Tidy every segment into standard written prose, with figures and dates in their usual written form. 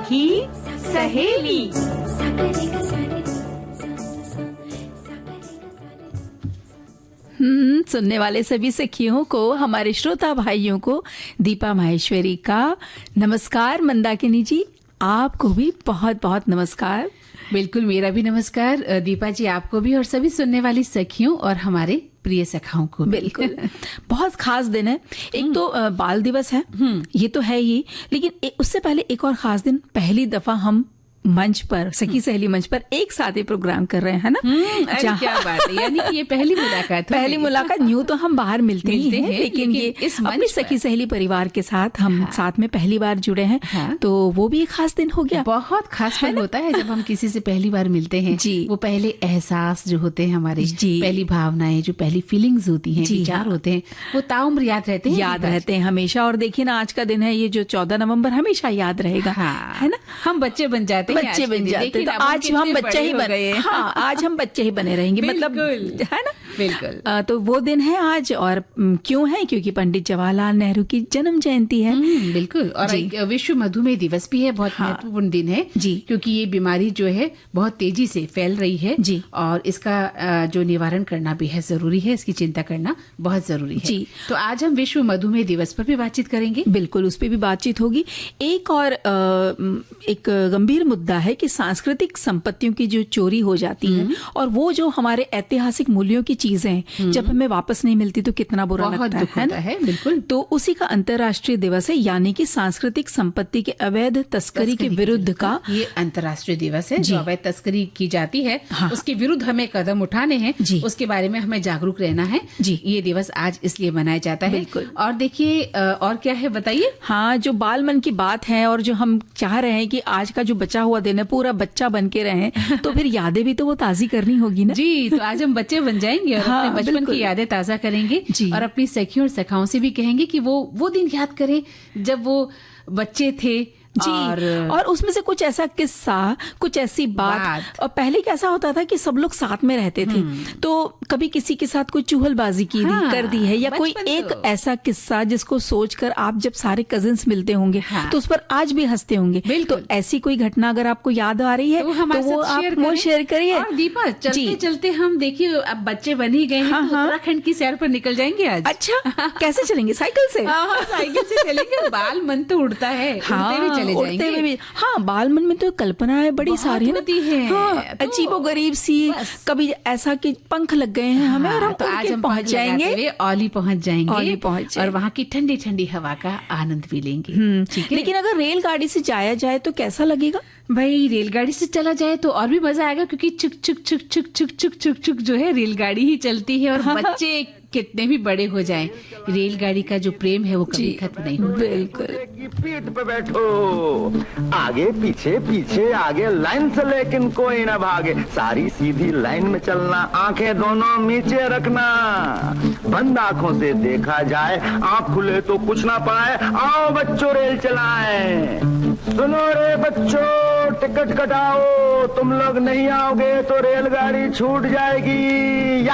सखी सहेली। सुनने वाले सभी सखियों को, हमारे श्रोता भाइयों को दीपा माहेश्वरी का नमस्कार। मंदाकिनी जी, आपको भी बहुत बहुत नमस्कार। बिल्कुल, मेरा भी नमस्कार दीपा जी, आपको भी और सभी सुनने वाली सखियों और हमारे प्रिय सखाओं को। बिल्कुल बहुत खास दिन है। एक तो बाल दिवस है, ये तो है ही, लेकिन उससे पहले एक और खास दिन, पहली दफा हम मंच पर, सखी सहेली मंच पर एक साथ ही प्रोग्राम कर रहे हैं ना। क्या बात है, यानी कि ये पहली मुलाकात। पहली मुलाकात। न्यू तो हम बाहर मिलते ही हैं, लेकिन ये इस अपनी सखी सहेली परिवार के साथ हम साथ में पहली बार जुड़े हैं, तो वो भी एक खास दिन हो गया। बहुत खास पल होता है जब हम किसी से पहली बार मिलते हैं जी। वो पहले एहसास जो होते हैं हमारे जी, पहली भावनाएं, जो पहली फीलिंग्स होती हैं, विचार होते हैं, वो ताउम्र याद रहते हैं हमेशा। और देखिए ना, आज का दिन है ये जो 14 नवंबर, हमेशा याद रहेगा, है ना। हम बच्चे बन जाते हैं, बच्चे बन जाते, तो आज हम बच्चे ही बने। हाँ, आज हम बच्चे ही बने रहेंगे, मतलब है ना। बिल्कुल। तो वो दिन है आज, और क्यों है? क्योंकि पंडित जवाहरलाल नेहरू की जन्म जयंती है। बिल्कुल। और विश्व मधुमेह दिवस भी है, बहुत महत्वपूर्ण दिन है जी, क्योंकि ये बीमारी जो है बहुत तेजी से फैल रही है जी, और इसका जो निवारण करना भी है जरूरी है, इसकी चिंता करना बहुत जरूरी है जी। तो आज हम विश्व मधुमेह दिवस पर भी बातचीत करेंगे। बिल्कुल, उस पर भी बातचीत होगी। एक और एक गंभीर मुद्दा है कि सांस्कृतिक संपत्तियों की जो चोरी हो जाती है, और वो जो हमारे ऐतिहासिक मूल्यों की चीजें जब हमें वापस नहीं मिलती तो कितना बुरा लगता है। बिल्कुल। तो उसी का अंतर्राष्ट्रीय दिवस है, यानी कि सांस्कृतिक संपत्ति के अवैध तस्करी के विरुद्ध का ये अंतर्राष्ट्रीय दिवस है। जो अवैध तस्करी की जाती है उसके विरुद्ध हमें कदम उठाने हैं, उसके बारे में हमें जागरूक रहना है जी। ये दिवस आज इसलिए मनाया जाता है। बिल्कुल। और देखिए, और क्या है बताइए। हाँ, जो बाल मन की बात है, और जो हम चाह रहे हैं कि आज का जो बचा हुआ दिन है पूरा बच्चा बन के रहें, तो फिर यादें भी तो वो ताजी करनी होगी ना जी। तो आज हम बच्चे बन जाएंगे और अपने बचपन की यादें ताजा करेंगे और अपनी सखियों और सखाओं से भी कहेंगे कि वो दिन याद करें जब वो बच्चे थे जी। और उसमें से कुछ ऐसा किस्सा, कुछ ऐसी बात। और पहले कैसा होता था कि सब लोग साथ में रहते थे, तो कभी किसी के साथ कोई चुगलबाजी कर दी है, या कोई एक ऐसा किस्सा जिसको सोचकर आप जब सारे कजिन्स मिलते होंगे तो उस पर आज भी हंसते होंगे। तो ऐसी कोई घटना अगर आपको याद आ रही है तो वो आप शेयर करिए। और दीपा, चलते चलते हम देखिए अब बच्चे बन ही गए हैं, उत्तराखंड की सैर पर निकल जाएंगे आज। अच्छा, कैसे चलेंगे? साइकिल से? साइकिल से चलेंगे। बाल मन तो उड़ता है, उड़ते हुए भी। हाँ, बाल मन में तो कल्पनाएं बड़ी सारी होती है। हाँ, अजीबो गरीब सी। कभी ऐसा कि पंख लग गए हैं हमें, और हम तो आज हम पहुंच जाएंगे, औली पहुंच जाएंगे, और वहाँ की ठंडी ठंडी हवा का आनंद भी लेंगे। लेकिन अगर रेलगाड़ी से जाया जाए तो कैसा लगेगा? भाई, रेलगाड़ी से चला जाए तो और भी मजा आएगा, क्योंकि चुक चुक चुक चुक चुक चुक चुक चुक जो है रेलगाड़ी ही चलती है। और बच्चे कितने भी बड़े हो जाएं, रेलगाड़ी का जो प्रेम है वो कभी खत्म नहीं होता। बिल्कुल। पीठ पे बैठो, आगे पीछे पीछे आगे, लाइन से लेकिन कोई ना भागे, सारी सीधी लाइन में चलना, आंखें दोनों नीचे रखना, बंद आंखों से देखा जाए, आंख खुले तो कुछ ना पाए, आओ बच्चों रेल चलाएं। सुनो रे बच्चों, टिकट कटाओ, तुम लोग नहीं आओगे तो रेलगाड़ी छूट जाएगी।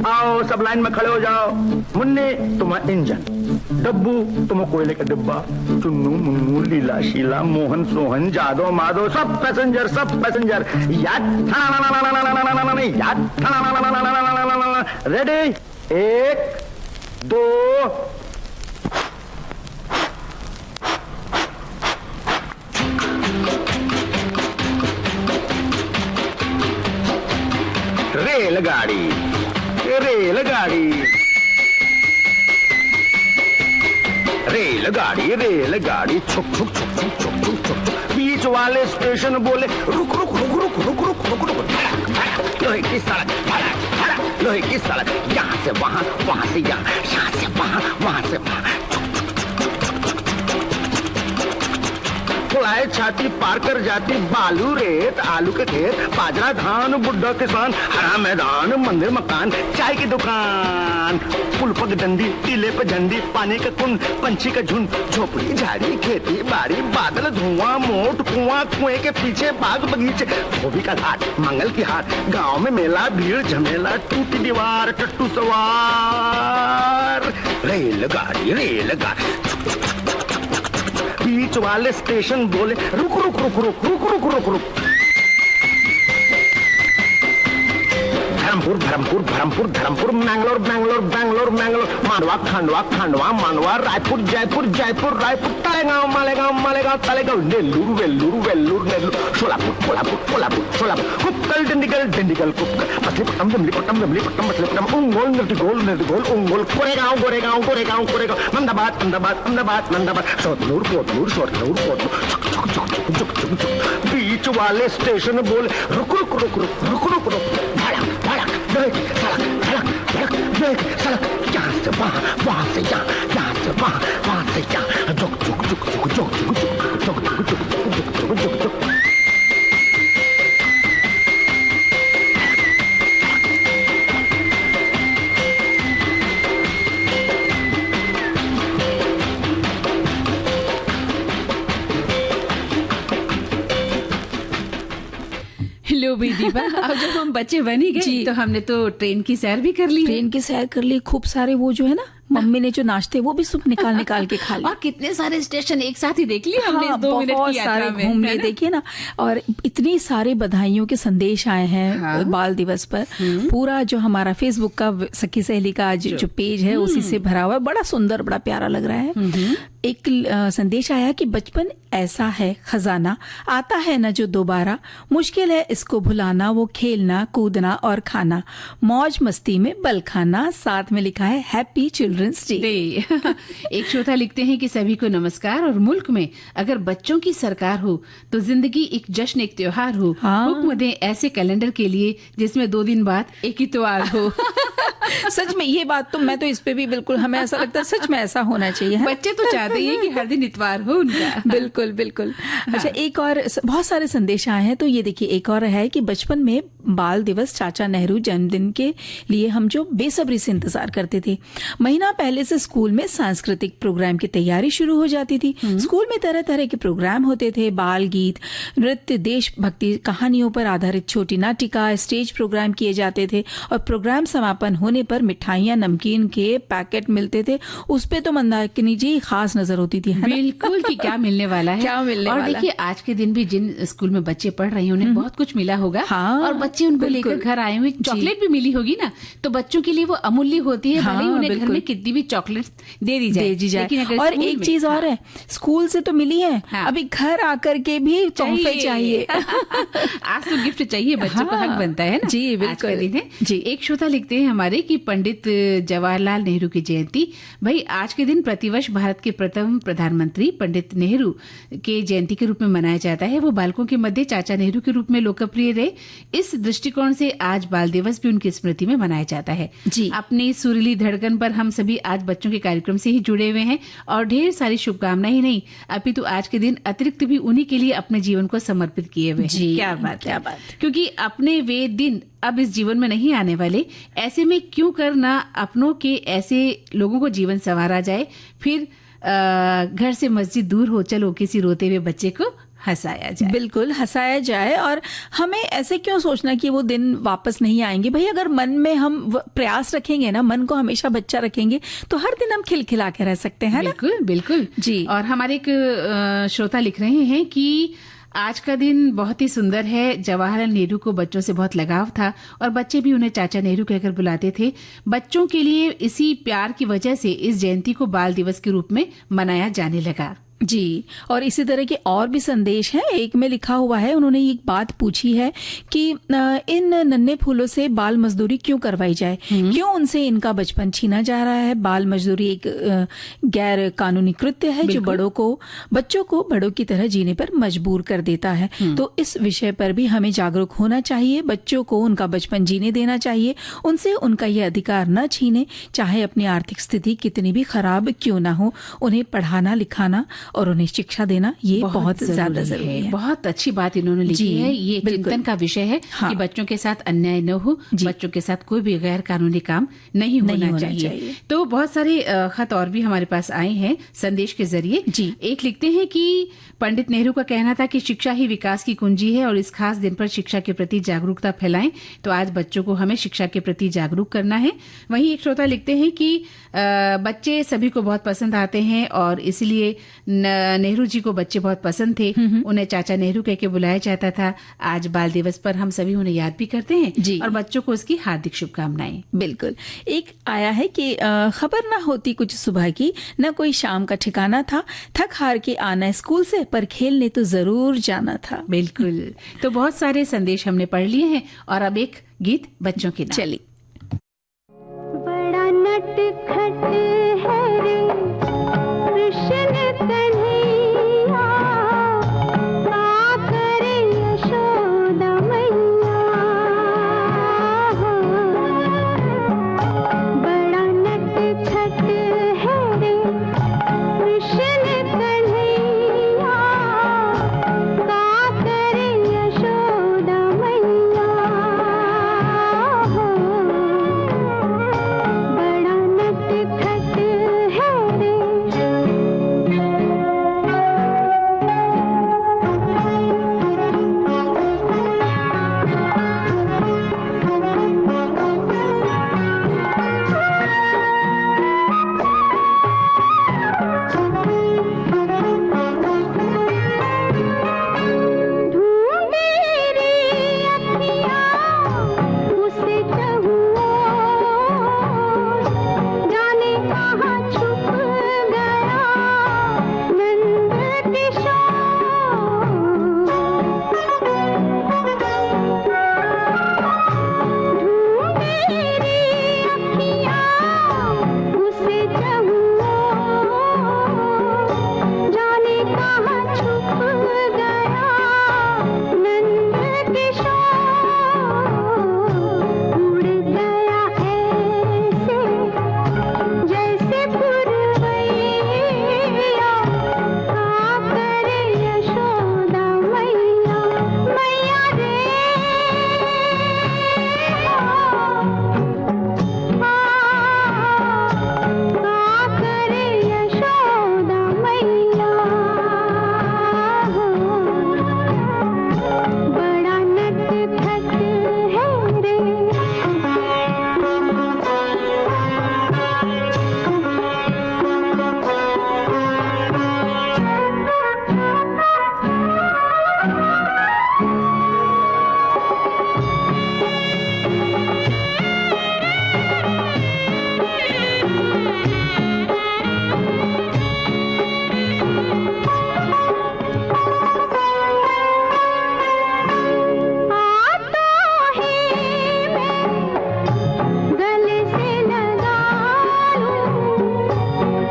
आओ सब लाइन में खड़े हो जाओ। मुन्नी तुम इंजन, डब्बू तुम कोयले का डिब्बा, चुन्नू मुन्नू लीला शीला मोहन सोहन जादो माधो, सब पैसेंजर रेडी, 1 2 रेलगाड़ी रेलगाड़ी रेलगाड़ी रेलगाड़ी छुक छुक छुक छुक छुक छुक छुक। बीच वाले स्टेशन बोले रुक रुक रुक रुक रुक रुक रुक रुक। लोहे की सड़क, लोहे की सड़क, यहाँ से वहाँ, वहाँ से यहाँ, यहाँ से वहाँ, वहाँ से वहाँ। फुलाए छाती पार कर जाती बालू रेत आलू के खेत बाजरा धान बुढ़ा किसान हरा मैदान मंदिर मकान चाय की दुकान पुल पग डंडी टीले पे झंडी पानी का कुंड पंछी का झुंड झोपड़ी झाड़ी खेती बाड़ी बादल धुआं मोट कुआं कुएं के पीछे बाग बगीचे धोबी का घाट मंगल की हाट गांव में मेला भीड़ झमेला टूटी दीवार टट्टू सवार रेलगाड़ी बीच वाले स्टेशन बोले रुक रुक रुक रुक रुक रुक रुक रुक धर्मपुर मैंगलोर मांडवा खंडवा मांडवा रायपुर जयपुर रायपुर तालेगांव नेल्लूर सोलापुर कुप्पल डिंडिगल मछलीपट्टम उंगोल निर्टिगोल उंगोल गोरेगांव अहमदाबाद शोरनूर बीच वाले स्टेशन बोले रुक सड़क यहाँ से वहाँ से यहाँ से वहाँ से यहाँ जुक लो भी दीपा, अब जब हम बच्चे बनी गए तो हमने तो ट्रेन की सैर भी कर ली। खूब सारे वो जो है ना मम्मी ने जो नाश्ते वो भी सब निकाल के खा लिया और कितने सारे स्टेशन एक साथ ही देख लिए हमने। हाँ, 2 मिनट की यात्रा में घूम लिए देखिए ना। और इतनी सारे बधाइयों के संदेश आए हैं बाल दिवस पर। पूरा जो हमारा फेसबुक का सखी सहेली का आज जो पेज है उसी से भरा हुआ है। बड़ा सुंदर बड़ा प्यारा लग रहा है। एक संदेश आया कि बचपन ऐसा है खजाना आता है न जो दोबारा मुश्किल है इसको भुलाना वो खेलना कूदना और खाना मौज मस्ती में बल खाना। साथ में लिखा है हैप्पी चिल्ड्रंस डे। एक श्रोता लिखते हैं कि सभी को नमस्कार और मुल्क में अगर बच्चों की सरकार हो तो जिंदगी एक जश्न एक त्योहार हो। हुक्म दें ऐसे कैलेंडर के लिए जिसमें 2 दिन बाद एक इतवार हो। सच में ये बात तो मैं तो इस पे भी बिल्कुल हमें ऐसा लगता है सच में ऐसा होना चाहिए। बच्चे तो चाहते हैं कि हर दिन इतवार हो उनका। बिल्कुल। अच्छा एक और बहुत सारे संदेश आए हैं तो ये देखिए एक और है कि बचपन में बाल दिवस चाचा नेहरू जन्मदिन के लिए हम जो बेसब्री से इंतजार करते थे। महीना पहले से स्कूल में सांस्कृतिक प्रोग्राम की तैयारी शुरू हो जाती थी। स्कूल में तरह तरह के प्रोग्राम होते थे। बाल गीत नृत्य देशभक्ति कहानियों पर आधारित छोटी नाटिका स्टेज प्रोग्राम किए जाते थे और प्रोग्राम समापन होने पर मिठाइयाँ नमकीन के पैकेट मिलते थे। उस पे तो मंदाकिनी जी खास नजर होती थी। बिल्कुल कि क्या मिलने वाला है और देखिए आज के दिन भी जिन स्कूल में बच्चे पढ़ रहे हैं उन्हें बहुत कुछ मिला होगा। और बच्चे उनको लेकर घर आए हुए चॉकलेट भी मिली होगी ना तो बच्चों के लिए वो अमूल्य होती है। भले उन्हें घर में कितनी भी चॉकलेट दे दी जाए। और एक चीज और है स्कूल से तो मिली है अभी घर आकर के भी तोहफे चाहिए। आज तो गिफ्ट चाहिए बच्चों को हक बनता है ना। जी बिल्कुल दिन है जी। एक श्रोता लिखते हैं हमारे कि पंडित जवाहरलाल नेहरू की जयंती। भाई आज के दिन प्रतिवर्ष भारत के प्रथम प्रधानमंत्री पंडित नेहरू के जयंती के रूप में मनाया जाता है। वो बालकों के मध्य चाचा नेहरू के रूप में लोकप्रिय रहे। इस दृष्टिकोण से आज बाल दिवस भी उनकी स्मृति में मनाया जाता है। जी अपनी सुरीली धड़कन पर हम सभी आज बच्चों के कार्यक्रम से ही जुड़े हुए हैं और ढेर सारी शुभकामनाएं ही नहीं अपितु आज के दिन अतिरिक्त भी उन्हीं के लिए अपने जीवन को समर्पित किए हुए हैं। क्या बात क्योंकि अपने वे दिन अब इस जीवन में नहीं आने वाले। ऐसे में क्यों करना अपनों के ऐसे लोगों को जीवन संवारा जाए। फिर घर से मस्जिद दूर हो चलो किसी रोते हुए बच्चे को हंसाया जाए। बिल्कुल हंसाया जाए। और हमें ऐसे क्यों सोचना कि वो दिन वापस नहीं आएंगे। भाई अगर मन में हम प्रयास रखेंगे ना मन को हमेशा बच्चा रखेंगे तो हर दिन हम खिलखिला के रह सकते हैं। बिल्कुल जी। और हमारे एक श्रोता लिख रहे हैं कि आज का दिन बहुत ही सुंदर है। जवाहरलाल नेहरू को बच्चों से बहुत लगाव था और बच्चे भी उन्हें चाचा नेहरू कहकर बुलाते थे। बच्चों के लिए इसी प्यार की वजह से इस जयंती को बाल दिवस के रूप में मनाया जाने लगा। जी और इसी तरह के और भी संदेश हैं। एक में लिखा हुआ है उन्होंने एक बात पूछी है कि इन नन्हे फूलों से बाल मजदूरी क्यों करवाई जाए। क्यों उनसे इनका बचपन छीना जा रहा है। बाल मजदूरी एक गैर कानूनी कृत्य है जो बच्चों को बड़ों की तरह जीने पर मजबूर कर देता है। तो इस विषय पर भी हमें जागरूक होना चाहिए। बच्चों को उनका बचपन जीने देना चाहिए। उनसे उनका ये अधिकार न छीने चाहे अपनी आर्थिक स्थिति कितनी भी खराब क्यों ना हो। उन्हें पढ़ाना लिखाना और उन्हें शिक्षा देना ये बहुत ज्यादा जरूरी है। बहुत अच्छी बात इन्होंने लिखी है। ये चिंतन का विषय है कि बच्चों के साथ अन्याय न हो, बच्चों के साथ कोई भी गैर कानूनी काम नहीं होना चाहिए। तो बहुत सारे खत और भी हमारे पास आए हैं संदेश के जरिए। एक लिखते हैं कि पंडित नेहरू का कहना था कि शिक्षा ही विकास की कुंजी है और इस खास दिन पर शिक्षा के प्रति जागरूकता फैलाएं। तो आज बच्चों को हमें शिक्षा के प्रति जागरूक करना है। वहीं एक श्रोता लिखते हैं कि बच्चे सभी को बहुत पसंद आते हैं और इसलिए नेहरू जी को बच्चे बहुत पसंद थे। उन्हें चाचा नेहरू कह के बुलाया जाता था। आज बाल दिवस पर हम सभी उन्हें याद भी करते हैं और बच्चों को उसकी हार्दिक शुभकामनाएं। बिल्कुल। एक आया है कि खबर ना होती कुछ सुबह की, न कोई शाम का ठिकाना था, थक हार के आना स्कूल से, पर खेलने तो जरूर जाना था। बिल्कुल। तो बहुत सारे संदेश हमने पढ़ लिए हैं और अब एक गीत बच्चों के नाम। चलिए। बड़ा नटखट है रे कृष्ण कन्हैया, का करे यशोदा मैया। बड़ा नटखट है रे कृष्ण कन्हैया, का करे यशोदा मैया। बड़ा नटखट है रे। ढूंढे रे अखियाँ उसे कहुँ, जाने कहाँ छुप गया नंद किशोर। ढूंढे रे अखियाँ उसे कहुँ, जाने कहाँ छुप गया नंद किशोर। उड़ गया ऐसे जैसे पुरवैया, का करे यशोदा मैया। मैया रे का करे यशोदा मैया। बड़ा नटखट है रे। आता है मैं गले से लगा लूं,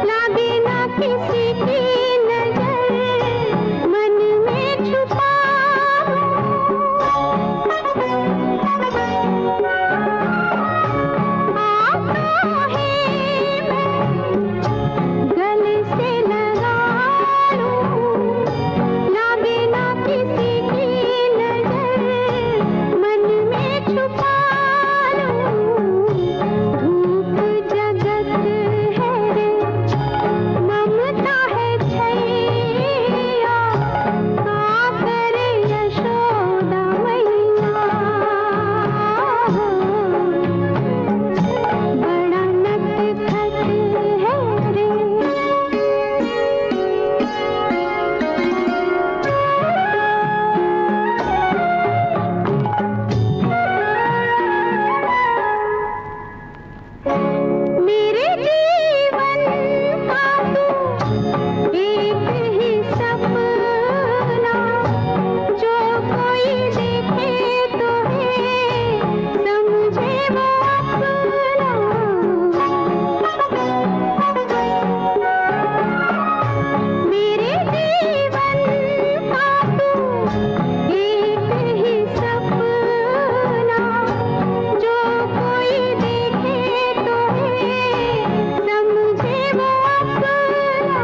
लागे ना किसी की नजर मन में छुपा लूं। आता है मैं गले से लगा लूं, लागे ना किसी की नजर मन में छुपा लूं। धूप जगत है रे, ममता है छैया, का करे यशोदा मैया। बड़ा नटखट है रे। मेरे जीवन का तू एक ही सपना, जो कोई देखे तो है समझे वो अपना। मेरे जीवन का तू एक ही सपना, जो कोई देखे तो है समझे वो अपना।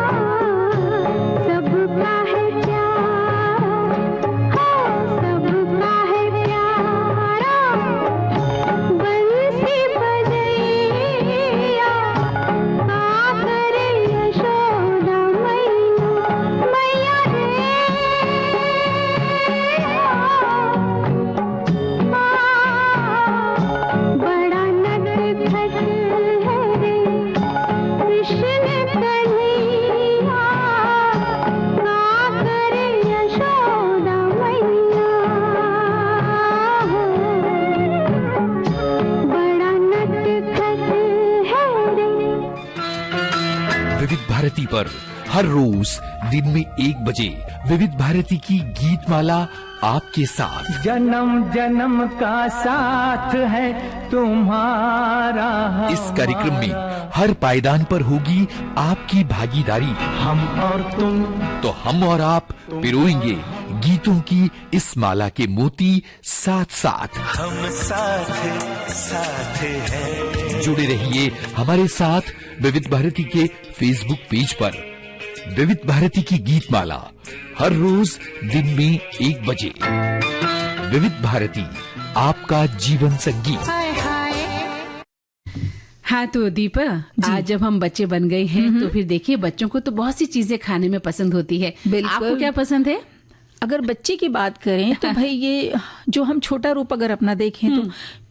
भारती पर हर रोज दिन में 1 बजे विविध भारती की गीत माला आपके साथ। जन्म जन्म का साथ है तुम्हारा। इस कार्यक्रम में हर पायदान पर होगी आपकी भागीदारी। हम और तुम, तो हम और आप पिरोएंगे गीतों की इस माला के मोती साथ साथ। हम साथ हैं। जुड़े रहिए हमारे साथ विविध भारती के फेसबुक पेज पर। विविध भारती की गीत माला हर रोज दिन में 1 बजे। विविध भारती, आपका जीवन संगीत। हाँ तो दीपा, आज जब हम बच्चे बन गए हैं तो फिर देखिए बच्चों को तो बहुत सी चीजें खाने में पसंद होती है। आपको क्या पसंद है? अगर बच्चे की बात करें तो भाई ये जो हम छोटा रूप अगर अपना देखें तो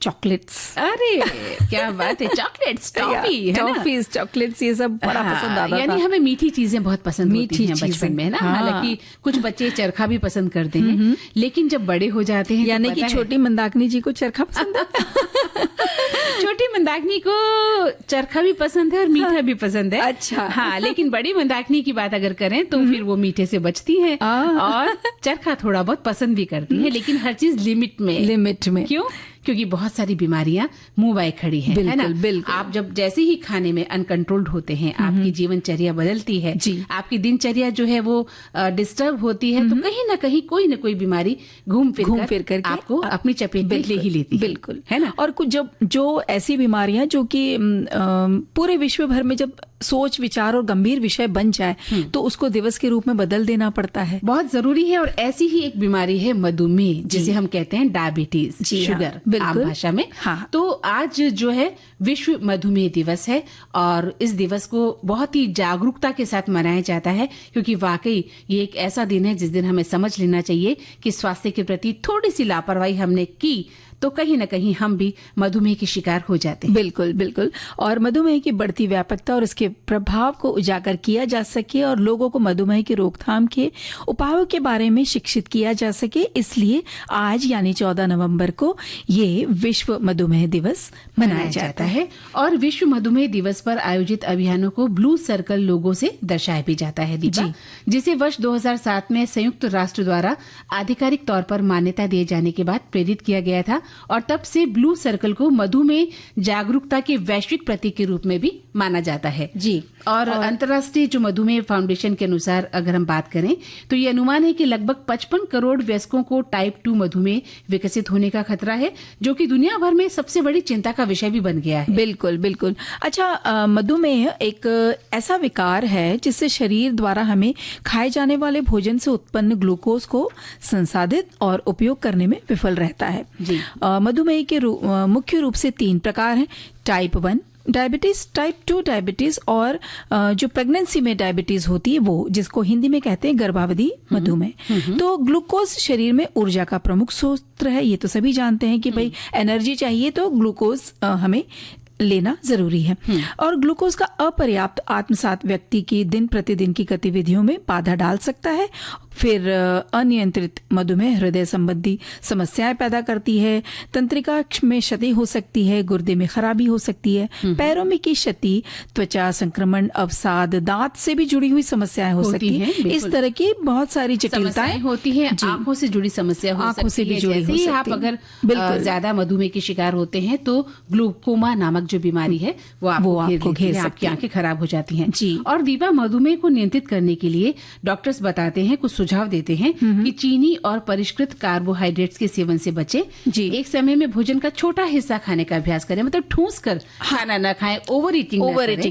चॉकलेट्स। अरे क्या बात है, चॉकलेट्स, टॉफीज, चॉकलेट्स, ये सब बड़ा पसंद आता था। यानी हमें मीठी चीजें बहुत पसंद होती हैं बचपन में, है ना। हालांकि कुछ बच्चे चरखा भी पसंद करते हैं, लेकिन जब बड़े हो जाते हैं, यानी कि छोटी मंदाकिनी जी को चरखा पसंद है। छोटी मंदाकिनी को चरखा भी पसंद है और मीठा भी पसंद है। अच्छा। हाँ, लेकिन बड़ी मंदाकिनी की बात अगर करें तो फिर वो मीठे से बचती है और चरखा थोड़ा बहुत पसंद भी करती है, लेकिन हर चीज लिमिट में। क्यों? क्योंकि बहुत सारी बीमारियां मुंह बाय खड़ी हैं, है ना। बिल्कुल। आप जब जैसे ही खाने में अनकंट्रोल्ड होते हैं, आपकी जीवनचर्या बदलती है, आपकी दिनचर्या जो है वो डिस्टर्ब होती है, तो कहीं ना कहीं कोई ना कोई बीमारी घूम फिर कर आपको अपनी चपेट में ले ही लेती है। बिल्कुल, है ना। और कुछ जो ऐसी बीमारियां जो कि पूरे विश्व भर में जब सोच विचार और गंभीर विषय बन जाए तो उसको दिवस के रूप में बदल देना पड़ता है। बहुत जरूरी है। और ऐसी ही एक बीमारी है मधुमेह, जिसे हम कहते हैं डायबिटीज, शुगर आम भाषा में। हाँ। तो आज जो है विश्व मधुमेह दिवस है और इस दिवस को बहुत ही जागरूकता के साथ मनाया जाता है, क्योंकि वाकई ये एक ऐसा दिन है जिस दिन हमें समझ लेना चाहिए कि स्वास्थ्य के प्रति थोड़ी सी लापरवाही हमने की तो कहीं न कहीं हम भी मधुमेह के शिकार हो जाते हैं। बिल्कुल बिल्कुल। और मधुमेह की बढ़ती व्यापकता और इसके प्रभाव को उजागर किया जा सके और लोगों को मधुमेह की रोकथाम के उपायों के बारे में शिक्षित किया जा सके, इसलिए आज यानी 14 नवंबर को ये विश्व मधुमेह दिवस मनाया जाता है। और विश्व मधुमेह दिवस पर आयोजित अभियानों को ब्लू सर्कल लोगो से दर्शाया भी जाता है दीपा, जिसे वर्ष 2007 में संयुक्त राष्ट्र द्वारा आधिकारिक तौर पर मान्यता दिए जाने के बाद प्रेरित किया गया था। और तब से ब्लू सर्कल को मधुमेह जागरूकता के वैश्विक प्रतीक के रूप में भी माना जाता है। और अंतर्राष्ट्रीय जो मधुमेह फाउंडेशन के अनुसार अगर हम बात करें तो ये अनुमान है कि लगभग 55 करोड़ वयस्कों को टाइप 2 मधुमेह विकसित होने का खतरा है, जो कि दुनिया भर में सबसे बड़ी चिंता का विषय भी बन गया है। बिल्कुल बिल्कुल। अच्छा, मधुमेह एक ऐसा विकार है जिससे शरीर द्वारा हमें खाए जाने वाले भोजन से उत्पन्न ग्लूकोज को संसाधित और उपयोग करने में विफल रहता है। मधुमेह के मुख्य रूप से 3 प्रकार हैं। टाइप 1 डायबिटीज, टाइप 2 डायबिटीज और जो प्रेगनेंसी में डायबिटीज होती है वो, जिसको हिंदी में कहते हैं गर्भावधि मधुमेह। तो ग्लूकोज शरीर में ऊर्जा का प्रमुख स्रोत है, ये तो सभी जानते हैं कि भाई एनर्जी चाहिए तो ग्लूकोज हमें लेना जरूरी है। और ग्लूकोज का अपर्याप्त आत्मसात व्यक्ति की दिन प्रतिदिन की गतिविधियों में बाधा डाल सकता है। फिर अनियंत्रित मधुमेह हृदय संबंधी समस्याएं पैदा करती है, तंत्रिका में क्षति हो सकती है, गुर्दे में खराबी हो सकती है, पैरों में की क्षति, त्वचा संक्रमण, अवसाद, दांत से भी जुड़ी हुई समस्याएं हो सकती है। इस तरह की बहुत सारी जटिलताएं होती है। आंखों से जुड़ी समस्या हो सकती है। जैसे ही आप अगर ज्यादा मधुमेह के शिकार होते हैं तो ग्लूकोमा नामक जो बीमारी है वो आपको घेर सकती है, आपकी आंखें खराब हो जाती हैं। और दीपा, मधुमेह को नियंत्रित करने के लिए डॉक्टर्स बताते हैं, कुछ सुझाव देते हैं कि चीनी और परिष्कृत कार्बोहाइड्रेट्स के सेवन से बचे। एक समय में भोजन का छोटा हिस्सा खाने का अभ्यास करें, मतलब ठूस कर खाना न खाएं, ओवर ईटिंग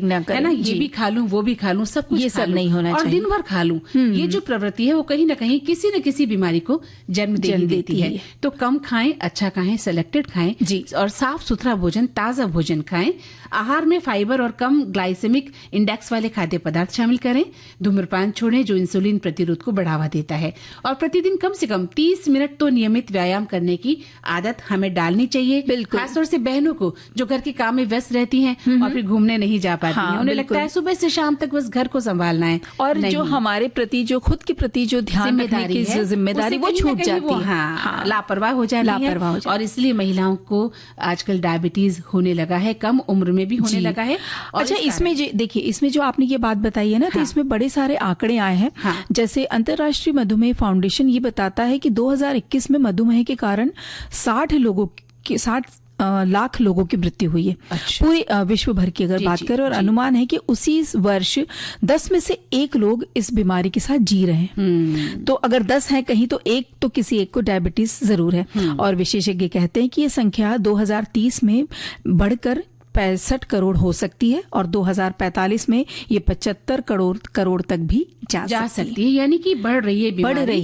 न करें, है ना। ये भी खा लूं, वो भी खा लूं, सब कुछ ये सब नहीं होना चाहिए। और दिन भर खा लूं, ये जो प्रवृत्ति है वो कहीं न कहीं किसी न किसी बीमारी को जन्म देती है। तो कम खाएं, अच्छा खाएं, सेलेक्टेड खाएं और साफ सुथरा भोजन, ताजा भोजन खाएं। आहार में फाइबर और कम ग्लाइसेमिक इंडेक्स वाले खाद्य पदार्थ शामिल करें। धूम्रपान छोड़ें जो इंसुलिन प्रतिरोध को बढ़ावा बढ़ावा देता है। और प्रतिदिन कम से कम 30 मिनट तो नियमित व्यायाम करने की आदत हमें डालनी चाहिए। खासतौर से बहनों को जो घर के काम में व्यस्त रहती हैं और फिर घूमने नहीं जा पाती हैं, उन्हें लगता है सुबह से शाम तक बस घर को संभालना है, और जो हमारे प्रति जो खुद के प्रति जो ध्यान रखने की जिम्मेदारी वो छूट जाती है। हाँ, लापरवाह हो जाती है। और इसलिए महिलाओं को आजकल डायबिटीज होने लगा है, कम उम्र में भी होने लगा है। अच्छा, इसमें देखिए, इसमें जो आपने ये बात बताई है ना, तो इसमें बड़े सारे आंकड़े आए हैं। जैसे अंतर्राष्ट्रीय मधुमेह फाउंडेशन ये बताता है कि 2021 में मधुमेह के कारण 60 लाख लोगों की मृत्यु हुई है। पूरे विश्व भर की अगर बात करें, और अनुमान है कि उसी वर्ष 10 में से 1 लोग इस बीमारी के साथ जी रहे हैं। तो अगर 10 हैं कहीं, तो किसी एक को डायबिटीज जरूर है। और विशेषज्ञ कहते हैं कि ये संख्या 2030 में बढ़कर 65 करोड़ हो सकती है, और 2045 में ये 75 करोड़ तक भी जा सकती है। यानी कि बढ़ रही है बीमारी।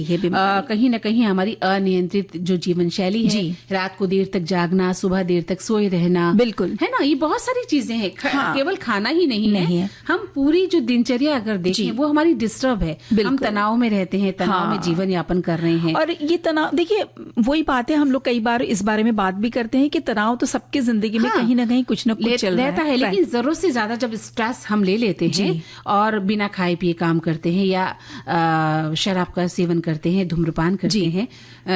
कहीं न कहीं हमारी अनियंत्रित जो जीवन शैली है, रात को देर तक जागना, सुबह देर तक सोए रहना, बिल्कुल है ना, ये बहुत सारी चीजें हैं। केवल खाना ही नहीं है। हम पूरी जो दिनचर्या अगर देखें वो हमारी डिस्टर्ब है। हम तनाव में रहते हैं, तनाव में जीवन यापन कर रहे हैं। और ये तनाव, देखिए वही बात है, हम लोग कई बार इस बारे में बात भी करते हैं कि तनाव तो सबकी जिंदगी में कहीं ना कहीं कुछ न कुछ चल रहता है। लेकिन जरूरत से ज्यादा जब स्ट्रेस हम ले लेते हैं और बिना खाए पिए काम करते हैं, या शराब का सेवन करते हैं, धूम्रपान करते हैं,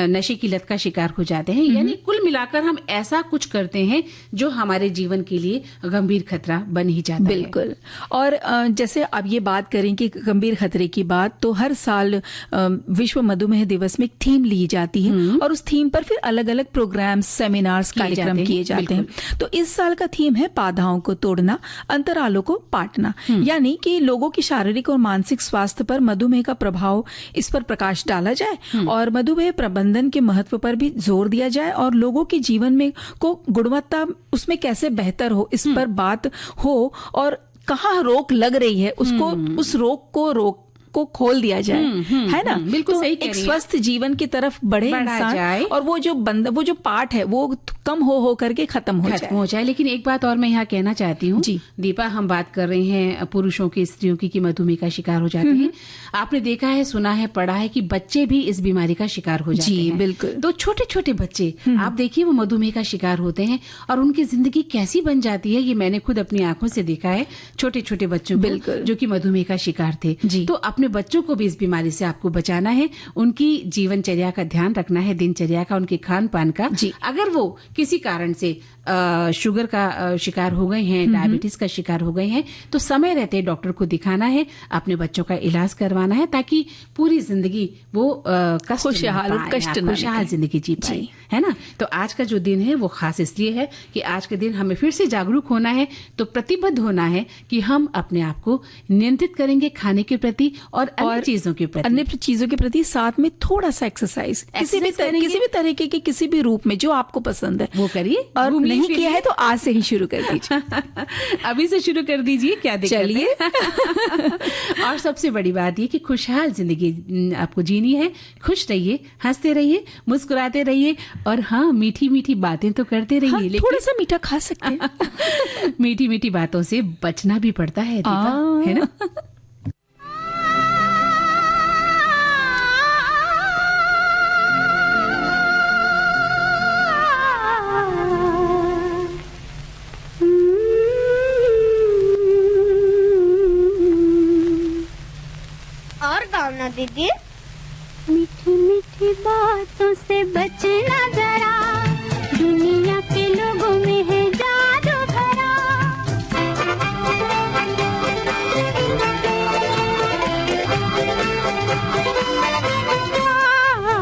नशे की लत का शिकार हो जाते हैं, यानी कुल मिलाकर हम ऐसा कुछ करते हैं जो हमारे जीवन के लिए गंभीर खतरा बन ही जाता है। बिल्कुल। और जैसे अब ये बात करें कि गंभीर खतरे की बात, तो हर साल विश्व मधुमेह दिवस में एक थीम ली जाती है, और उस थीम पर फिर अलग अलग प्रोग्राम, सेमिनार्स, कार्यक्रम किए जाते हैं। तो इस साल का थीम है बाधाओं को तोड़ना, अंतरालों को पाटना। यानी कि लोगों की शारीरिक और मानसिक स्वास्थ्य पर मधुमेह का प्रभाव, इस पर प्रकाश डाला जाए, और मधुमेह प्रबंधन के महत्व पर भी जोर दिया जाए, और लोगों के जीवन में को गुणवत्ता उसमें कैसे बेहतर हो, इस पर बात हो, और कहाँ रोक लग रही है उसको, उस रोक को खोल दिया जाए, है ना। बिल्कुल तो सही एक स्वस्थ जीवन की तरफ बढ़े इंसान, और वो जो पार्ट है वो कम हो करके खत्म हो जाए। लेकिन एक बात और मैं यहाँ कहना चाहती हूँ दीपा, हम बात कर रहे हैं पुरुषों की, स्त्रियों की, कि मधुमेह का शिकार हो जाते हैं। आपने देखा है, सुना है, पढ़ा है कि बच्चे भी इस बीमारी का शिकार हो जाते हैं। बिल्कुल। तो छोटे छोटे बच्चे आप देखिए वो मधुमेह का शिकार होते हैं, और उनकी जिंदगी कैसी बन जाती है, ये मैंने खुद अपनी आंखों से देखा है। छोटे छोटे बच्चों को जो कि मधुमेह का शिकार थे। तो अपने बच्चों को भी इस बीमारी से आपको बचाना है, उनकी जीवनचर्या का ध्यान रखना है, दिनचर्या का, उनके खान पान का। अगर वो किसी कारण से शुगर का शिकार हो गए हैं, डायबिटीज का शिकार हो गए हैं, तो समय रहते डॉक्टर को दिखाना है, अपने बच्चों का इलाज करवाना है, ताकि पूरी जिंदगी वो खुशहाल जिंदगी जी पाए, है ना। तो आज का जो दिन है वो खास इसलिए है कि आज के दिन हमें फिर से जागरूक होना है, तो प्रतिबद्ध होना है कि हम अपने आप को नियंत्रित करेंगे खाने के प्रति और अन्य चीजों के प्रति, साथ में थोड़ा सा एक्सरसाइज किसी भी तरीके के किसी भी रूप में जो आपको पसंद है वो करिए, और नहीं किया है तो आज से ही शुरू कर दीजिए। अभी से शुरू कर दीजिए, क्या दिक्कत है। और सबसे बड़ी बात ये कि खुशहाल जिंदगी आपको जीनी है। खुश रहिए, हंसते रहिए, मुस्कुराते रहिए, और हाँ, मीठी मीठी बातें तो करते रहिए। लेकिन थोड़ा सा मीठा खा सकते हैं। मीठी मीठी बातों से बचना भी पड़ता है, है ना। दीदी, मीठी मीठी बातों से बचना जरा, दुनिया के लोगों में है जादू भरा।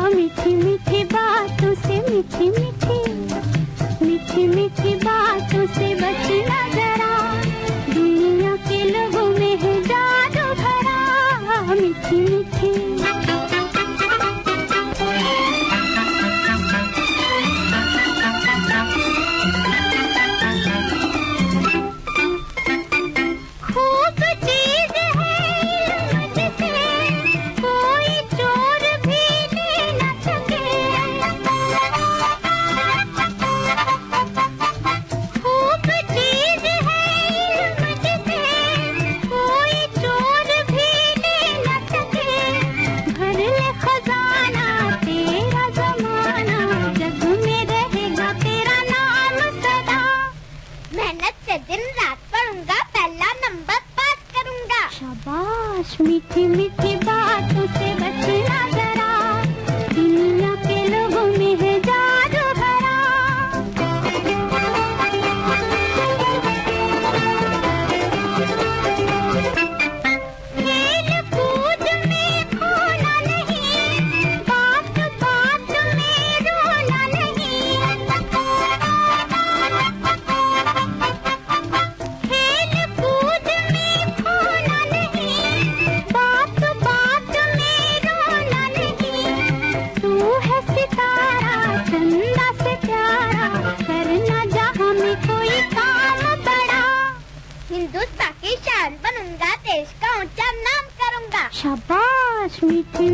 मीठी मीठी बातों से, मीठी मीठी बातों से बचना जरा, दुनिया के लोगों में है जादू भरा। मीठी मीठी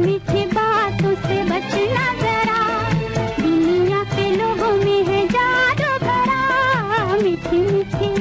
मीठी बातों से बचना जरा, दुनिया के लोगों में है जादू भरा, मीठी मीठी।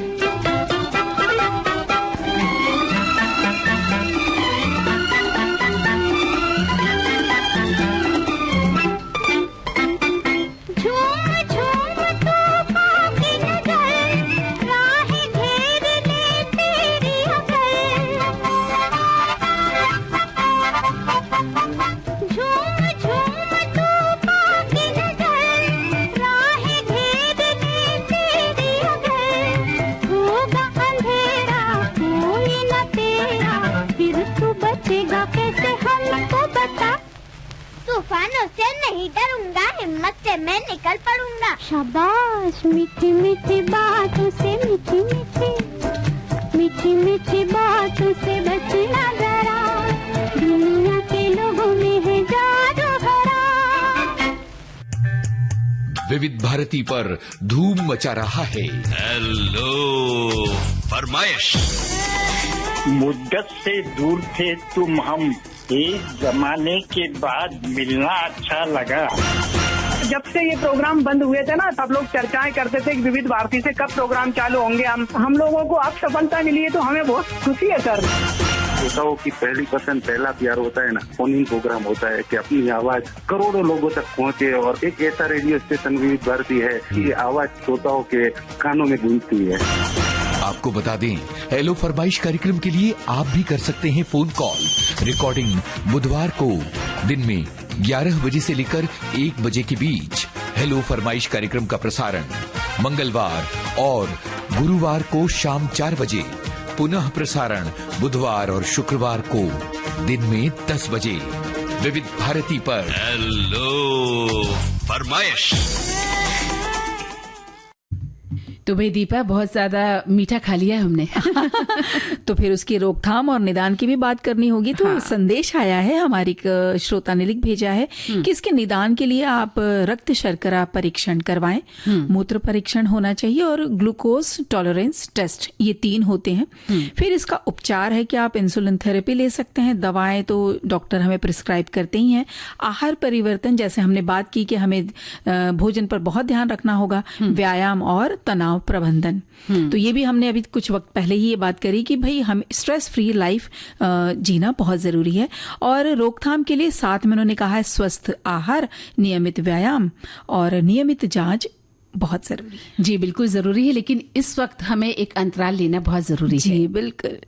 तूफानों से नहीं डरूंगा, हिम्मत से मैं निकल पड़ूंगा। शाबाश, मीठी मीठी बातों से, मीठी मीठी मीठी मीठी बातों से बचना जरा, दुनिया के लोगों में है जादू भरा। विविध भारती पर धूम मचा रहा है हेलो फरमाइश। मुद्दत से दूर थे तुम हम, एक जमाने के बाद मिलना अच्छा लगा। जब से ये प्रोग्राम बंद हुए थे ना, सब लोग चर्चाएं करते थे कि विविध भारती से कब प्रोग्राम चालू होंगे। हम लोगों को अब सफलता मिली है तो हमें बहुत खुशी है सर। श्रोताओं की पहली पसंद, पहला प्यार होता है ना, फोन इन प्रोग्राम होता है कि अपनी आवाज करोड़ों लोगों तक पहुंचे, और एक ऐसा रेडियो स्टेशन विविध भारती है कि आवाज श्रोताओं के कानों में गूंजती है। आपको बता दें, हेलो फरमाइश कार्यक्रम के लिए आप भी कर सकते हैं फोन कॉल। रिकॉर्डिंग बुधवार को दिन में 11 बजे से लेकर 1 बजे के बीच। हेलो फरमाइश कार्यक्रम का प्रसारण मंगलवार और गुरुवार को शाम 4 बजे, पुनः प्रसारण बुधवार और शुक्रवार को दिन में 10 बजे विविध भारती पर। हेलो फरमाइश। तो भाई दीपा, बहुत ज्यादा मीठा खा लिया है हमने। तो फिर उसकी रोकथाम और निदान की भी बात करनी होगी। तो संदेश आया है, हमारी श्रोता ने लिख भेजा है कि इसके निदान के लिए आप रक्त शर्करा परीक्षण करवाएं, मूत्र परीक्षण होना चाहिए और ग्लूकोज टॉलरेंस टेस्ट, ये 3 होते हैं। फिर इसका उपचार है कि आप इंसुलिन थेरेपी ले सकते हैं। दवाएं तो डॉक्टर हमें प्रिस्क्राइब करते ही हैं। आहार परिवर्तन, जैसे हमने बात की कि हमें भोजन पर बहुत ध्यान रखना होगा, व्यायाम और तनाव प्रबंधन। तो ये भी हमने अभी कुछ वक्त पहले ही ये बात करी कि भाई हम स्ट्रेस फ्री लाइफ जीना बहुत जरूरी है। और रोकथाम के लिए साथ में उन्होंने कहा है स्वस्थ आहार, नियमित व्यायाम और नियमित जांच बहुत जरूरी है। जी बिल्कुल जरूरी है, लेकिन इस वक्त हमें एक अंतराल लेना बहुत जरूरी है। जी बिल्कुल।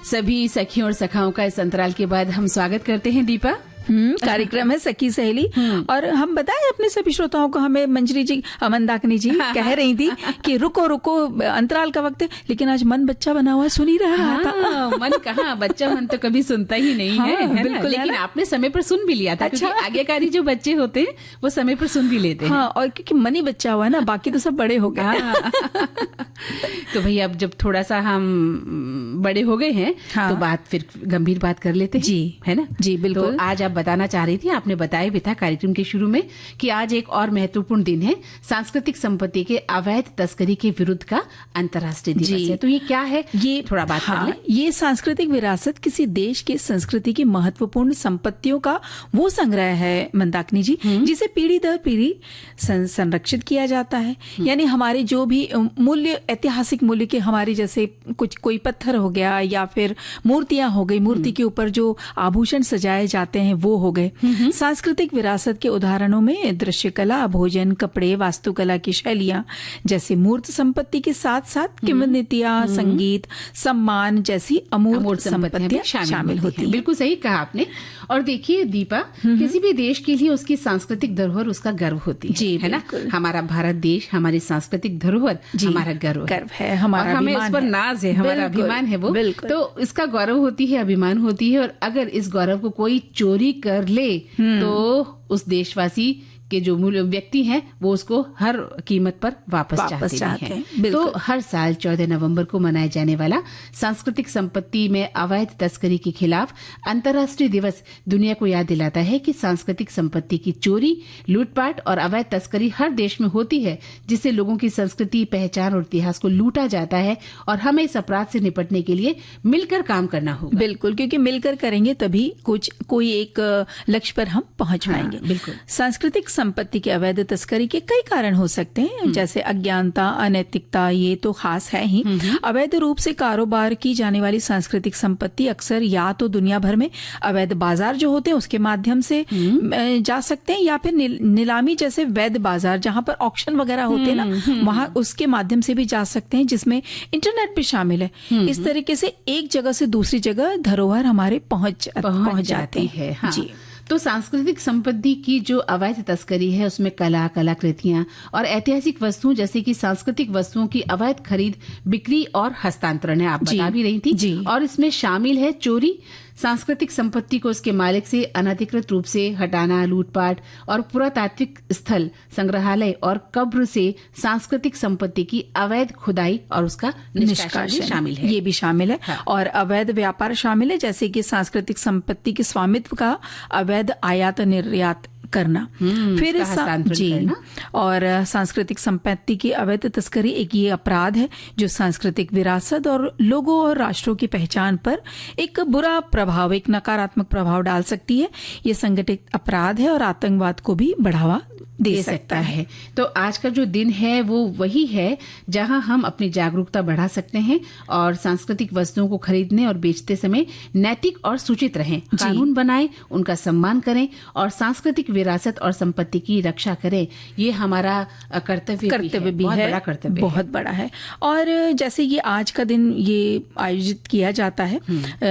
सभी सखियों और सखाओं का इस अंतराल के बाद हम स्वागत करते हैं दीपा। कार्यक्रम है सखी सहेली। और हम बताएं अपने सभी श्रोताओं को, हमें मंजरी जी, मंदाकिनी जी कह रही थी कि रुको रुको, अंतराल का वक्त है, लेकिन आज मन बच्चा बना हुआ, सुन ही रहा था। मन कहाँ, बच्चा मन तो कभी सुनता ही नहीं है बिल्कुल। लेकिन आपने समय पर सुन भी लिया था। अच्छा, क्योंकि आज्ञाकारी जो बच्चे होते हैं वो समय पर सुन भी लेते हैं। और क्योंकि मन ही बच्चा हुआ है ना, बाकी तो सब बड़े हो गए। तो भाई अब जब थोड़ा सा हम बड़े हो गए हैं तो बात फिर गंभीर बात कर लेते हैं, जी है ना। जी बिल्कुल। तो आज आप बताना चाह रही थी, आपने बताया भी था कार्यक्रम के शुरू में कि आज एक और महत्वपूर्ण दिन है, सांस्कृतिक संपत्ति के अवैध तस्करी के विरुद्ध का अंतर्राष्ट्रीय दिवस है। तो ये क्या है, ये थोड़ा बात कर लें। ये सांस्कृतिक विरासत किसी देश के संस्कृति की महत्वपूर्ण संपत्तियों का वो संग्रह है मंदाकिनी जी, जिसे पीढ़ी दर पीढ़ी संरक्षित किया जाता है। यानी हमारे जो भी मूल्य, ऐतिहासिक मूल्य के, हमारे जैसे कुछ कोई पत्थर हो गया या फिर मूर्तियां हो गई, मूर्ति के ऊपर जो आभूषण सजाए जाते हैं वो हो गए। सांस्कृतिक विरासत के उदाहरणों में दृश्य कला, भोजन, कपड़े, वास्तुकला की शैलियां जैसे मूर्त संपत्ति के साथ साथ किंवदंतियां, संगीत, सम्मान जैसी अमूर्त संपत्तियां शामिल होती हैं। बिल्कुल सही कहा आपने। और देखिए दीपा, किसी भी देश के लिए उसकी सांस्कृतिक धरोहर उसका गर्व होती है ना। हमारा भारत देश, हमारी सांस्कृतिक धरोहर हमारा गर्व है, हमारा हमें उस पर नाज है, हमारा अभिमान है वो। तो इसका गौरव होती है, अभिमान होती है। और अगर इस गौरव को कोई चोरी कर ले तो उस देशवासी के जो मूल व्यक्ति हैं वो उसको हर कीमत पर वापस चाहते हैं। तो हर साल 14 नवंबर को मनाया जाने वाला सांस्कृतिक संपत्ति में अवैध तस्करी के खिलाफ अंतर्राष्ट्रीय दिवस दुनिया को याद दिलाता है कि सांस्कृतिक संपत्ति की चोरी, लूटपाट और अवैध तस्करी हर देश में होती है, जिससे लोगों की संस्कृति, पहचान और इतिहास को लूटा जाता है। और हमें इस अपराध से निपटने के लिए मिलकर काम करना होगा। बिल्कुल, क्योंकि मिलकर करेंगे तभी कोई एक लक्ष्य पर हम पहुंच पाएंगे। बिल्कुल। सांस्कृतिक संपत्ति के अवैध तस्करी के कई कारण हो सकते हैं, जैसे अज्ञानता, अनैतिकता, ये तो खास है ही। अवैध रूप से कारोबार की जाने वाली सांस्कृतिक संपत्ति अक्सर या तो दुनिया भर में अवैध बाजार जो होते हैं उसके माध्यम से जा सकते हैं, या फिर नीलामी जैसे वैध बाजार जहां पर ऑक्शन वगैरह होते हैं ना, वहां उसके माध्यम से भी जा सकते हैं, जिसमें इंटरनेट भी शामिल है। इस तरीके से एक जगह से दूसरी जगह धरोहर हमारे पहुंच जाती है। जी। तो सांस्कृतिक संपत्ति की जो अवैध तस्करी है उसमें कला, कलाकृतियां और ऐतिहासिक वस्तुओं जैसे कि सांस्कृतिक वस्तुओं की अवैध खरीद, बिक्री और हस्तांतरण है, आप बता भी रही थी। और इसमें शामिल है चोरी, सांस्कृतिक संपत्ति को उसके मालिक से अनधिकृत रूप से हटाना, लूटपाट और पुरातात्विक स्थल, संग्रहालय और कब्र से सांस्कृतिक संपत्ति की अवैध खुदाई और उसका निष्कासन शामिल है। ये भी शामिल है। हाँ। और अवैध व्यापार शामिल है, जैसे कि सांस्कृतिक संपत्ति के स्वामित्व का अवैध आयात निर्यात करना, फिर करना। और सांस्कृतिक संपत्ति की अवैध तस्करी एक ये अपराध है जो सांस्कृतिक विरासत और लोगों और राष्ट्रों की पहचान पर एक बुरा प्रभाव, एक नकारात्मक प्रभाव डाल सकती है। ये संगठित अपराध है और आतंकवाद को भी बढ़ावा दे सकता है। तो आज का जो दिन है वो वही है जहां हम अपनी जागरूकता बढ़ा सकते हैं और सांस्कृतिक वस्तुओं को खरीदने और बेचते समय नैतिक और सूचित रहें, कानून बनाएं, उनका सम्मान करें और सांस्कृतिक विरासत और संपत्ति की रक्षा करें। ये हमारा कर्तव्य भी है, बड़ा कर्तव्य, बहुत बड़ा है। और जैसे ये आज का दिन ये आयोजित किया जाता है,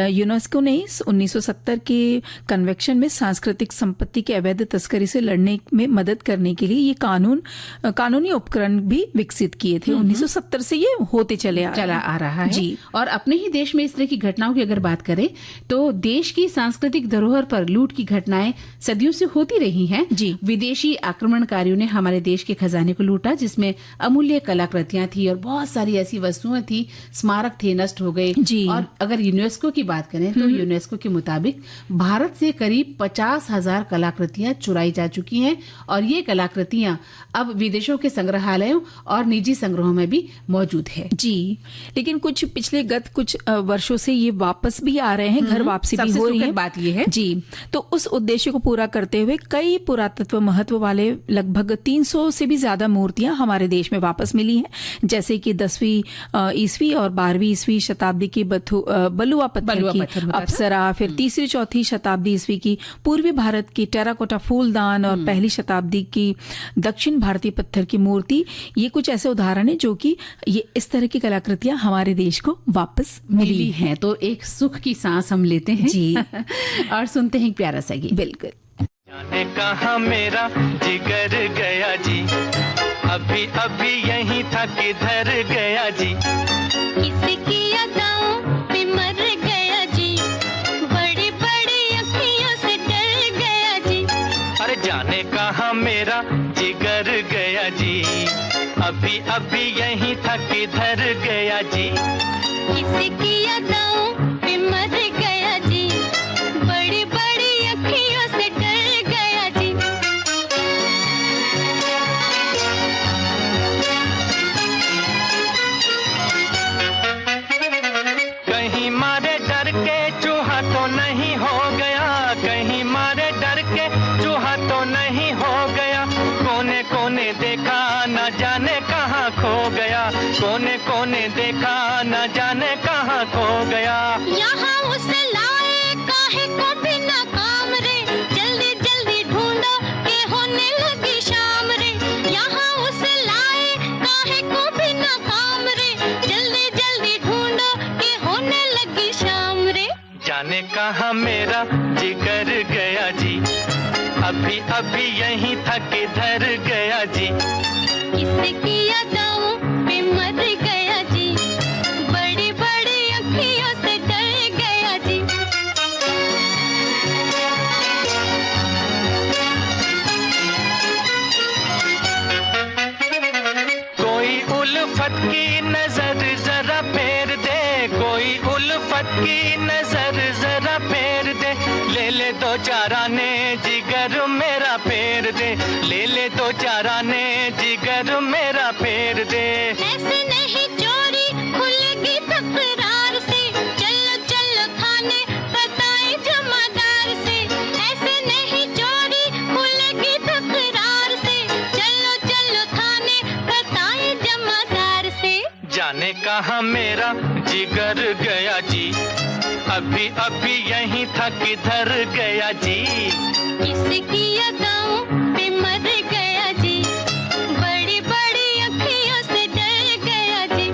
यूनेस्को ने 1970 के कन्वेंशन में सांस्कृतिक संपत्ति के अवैध तस्करी से लड़ने में मदद करने के लिए ये कानूनी उपकरण भी विकसित किए थे। 1970 से ये होते चला आ रहा है। जी। और अपने ही देश में इस तरह की घटनाओं की अगर बात करें तो देश की सांस्कृतिक धरोहर पर लूट की घटनाएं सदियों से होती रही हैं। जी। विदेशी आक्रमणकारियों ने हमारे देश के खजाने को लूटा, जिसमें अमूल्य कलाकृतियां थी और बहुत सारी ऐसी वस्तुएं थी, स्मारक थे, नष्ट हो गए। और अगर यूनेस्को की बात करें तो यूनेस्को के मुताबिक भारत से करीब 50,000 कलाकृतियां चुराई जा चुकी हैं और ये कलाकृतियां अब विदेशों के संग्रहालयों और निजी संग्रहों में भी मौजूद है। जी। लेकिन पिछले कुछ वर्षों से ये वापस भी आ रहे हैं, घर वापसी भी हो रही है। बात ये है। जी। तो उस उद्देश्य को पूरा करते हुए कई पुरातत्व महत्व वाले लगभग 300 से भी ज्यादा मूर्तियां हमारे देश में वापस मिली हैं, जैसे कि 10वीं ईस्वी और 12वीं ईस्वी शताब्दी की बलुआ पत्थर की अप्सरा, फिर 3री 4थी शताब्दी ईस्वी की पूर्वी भारत की टेराकोटा फूलदान और पहली शताब्दी की दक्षिण भारतीय पत्थर की मूर्ति। ये कुछ ऐसे उदाहरण हैं जो कि ये इस तरह की कलाकृतियां हमारे देश को वापस मिली हैं। तो एक सुख की सांस हम लेते हैं जी और सुनते हैं प्यारा सा गीत। बिल्कुल। जाने कहाँ मेरा जिगर गया जी, अभी अभी यहीं था किधर गया जी, किसी की अदाओं पे मर गया जी, बड़ी बड़ी अखियों से डर गया जी। अरे जाने कहाँ मेरा जिगर गया जी, अभी अभी यहीं था किधर गया जी, किसी की अदाओं पे मर गया जी, बड़ी बड़ी अखियों से नहीं हो गया, कहीं मारे डर के चूहा तो नहीं हो गया। कोने कोने देखा न जाने कहाँ खो गया, कोने कोने देखा न जाने कहाँ खो गया। यहाँ उसे लाए काहे को बिना काम रे, जल्दी जल्दी ढूंढो के होने लगी शाम रे। यहाँ उसे लाए काहे को बिना काम रे, जल्दी जल्दी ढूंढो के होने लगी शाम रे। जाने कहाँ मेरा जिगर गया जी, अभी अभी यहीं था किधर गया जी। किसकी यादों पे मर गया जी, बड़ी बड़ी अखियों से डर गया जी। कोई उल्फत की नजर जरा फेर दे, कोई उल्फत की नजर जरा फेर दे। ले ले दो चार आने जिगर मेरा फेर दे, ले ले दो चार आने जिगर मेरा फेर दे। ऐसे नहीं चोरी खुलेगी तकरार से, चलो चलो थाने बताए जमादार से। ऐसे नहीं चोरी खुलेगी तकरार से, चलो चलो थाने बताए जमादार से। जाने कहाँ मेरा जिगर गया जी, अभी अभी यहीं था किधर गया जी। किसकी यादों पे मर गया जी, बड़ी बड़ी अखियों से डर गया जी।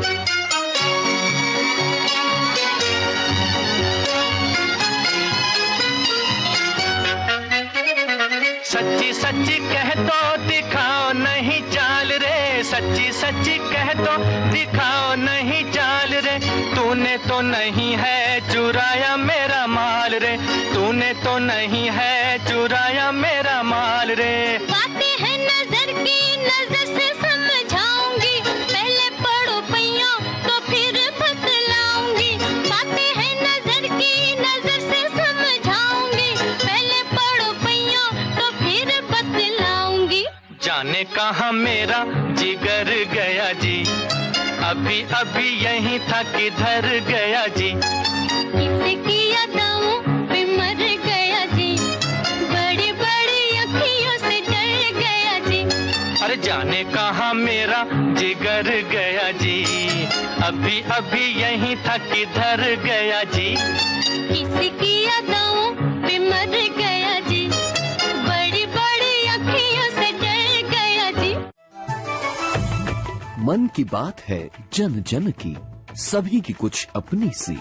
सच्ची सच्ची कह दो दिखाओ नहीं चाल रे, सच्ची सच्ची कह दो दिखाओ नहीं चाल रे। तूने तो नहीं है चुराया मेरा माल रे, तूने तो नहीं है चुराया मेरा माल रे। बातें हैं नजर की, नजर से समझाऊंगी, पहले पढ़ो पैया तो फिर बतलाऊंगी। बातें हैं नजर की, नजर से समझाऊंगी, पहले पढ़ो पैया तो फिर बतलाऊंगी। जाने कहाँ मेरा जिगर गया जी, अभी अभी यहीं था किधर गया जी। किसकी यादों पे मर गया जी, बड़ी बड़ी अखियों से डर गया जी। अरे जाने कहाँ मेरा जिगर गया जी, अभी अभी यहीं था किधर गया जी। किसकी यादों पे मर गया जी, बड़ी बड़ी अखियों से डर गया जी। मन की बात है जन जन की, सभी की कुछ अपनी सी,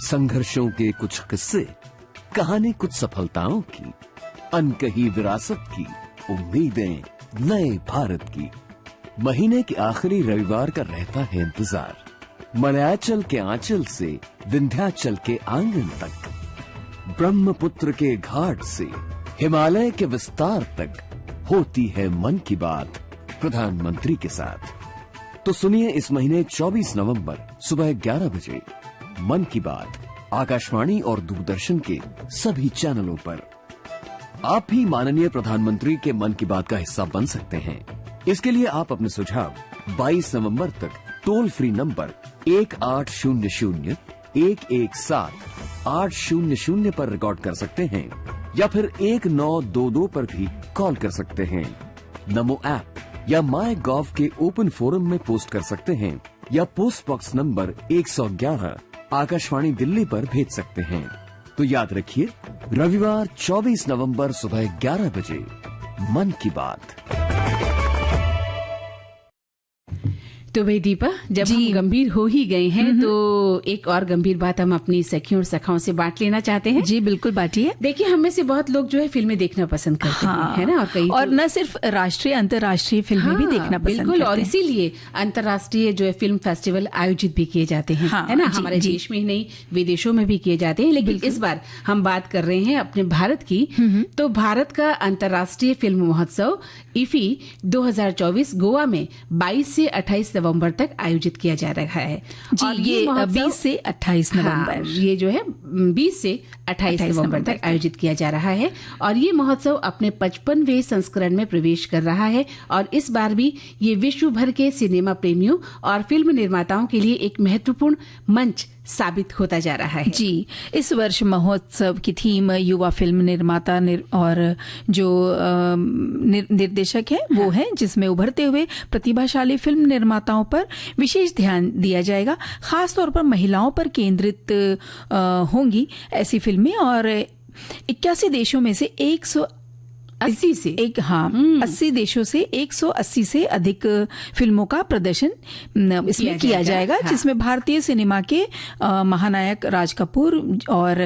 संघर्षों के कुछ किस्से, कहानी कुछ सफलताओं की, अनकही विरासत की, उम्मीदें नए भारत की। महीने के आखिरी रविवार का रहता है इंतजार, मलयाचल के आंचल से विंध्याचल के आंगन तक, ब्रह्मपुत्र के घाट से हिमालय के विस्तार तक होती है मन की बात प्रधानमंत्री के साथ। तो सुनिए इस महीने 24 नवंबर सुबह 11 बजे मन की बात आकाशवाणी और दूरदर्शन के सभी चैनलों पर। आप भी माननीय प्रधानमंत्री के मन की बात का हिस्सा बन सकते हैं। इसके लिए आप अपने सुझाव 22 नवंबर तक टोल फ्री नंबर 1800-117-800 पर रिकॉर्ड कर सकते हैं या फिर 1922 पर भी कॉल कर सकते हैं। नमो ऐप या माई गॉव के ओपन फोरम में पोस्ट कर सकते हैं या post box number 111 Akashvani Delhi पर भेज सकते हैं। तो याद रखिए, रविवार 24 नवंबर सुबह 11 बजे मन की बात। तो भाई दीपा, जब हम गंभीर हो ही गए हैं तो एक और गंभीर बात हम अपनी सखियों और सखाओं से बांट लेना चाहते हैं। जी बिल्कुल बांटिए। देखिए, हम में से बहुत लोग जो है फिल्में देखना पसंद करते हैं, है ना, और कई और न सिर्फ राष्ट्रीय अंतर्राष्ट्रीय फिल्में भी देखना पसंद बिल्कुल, और इसीलिए अंतर्राष्ट्रीय जो है फिल्म फेस्टिवल आयोजित भी किए जाते हैं, है ना, हमारे देश में ही नहीं विदेशों में भी किए जाते हैं। लेकिन इस बार हम बात कर रहे हैं अपने भारत की। तो भारत का अंतर्राष्ट्रीय फिल्म महोत्सव इफी 2024 गोवा में 22 से 28 नवंबर तक आयोजित किया जा रहा है। जी, और ये 20 से 28 नवंबर, ये जो है 20 से 28 नवंबर तक आयोजित किया जा रहा है। और ये महोत्सव अपने 55वें संस्करण में प्रवेश कर रहा है। और इस बार भी ये विश्व भर के सिनेमा प्रेमियों और फिल्म निर्माताओं के लिए एक महत्वपूर्ण मंच साबित होता जा रहा है। जी, इस वर्ष महोत्सव की थीम युवा फिल्म निर्माता और जो निर्देशक है वो है, जिसमें उभरते हुए प्रतिभाशाली फिल्म निर्माताओं पर विशेष ध्यान दिया जाएगा। खास तौर पर महिलाओं पर केंद्रित होंगी ऐसी फिल्में, और 81 देशों में से 80 देशों से 180 से अधिक फिल्मों का प्रदर्शन इसमें किया जाएगा, जिसमें भारतीय सिनेमा के महानायक राज कपूर और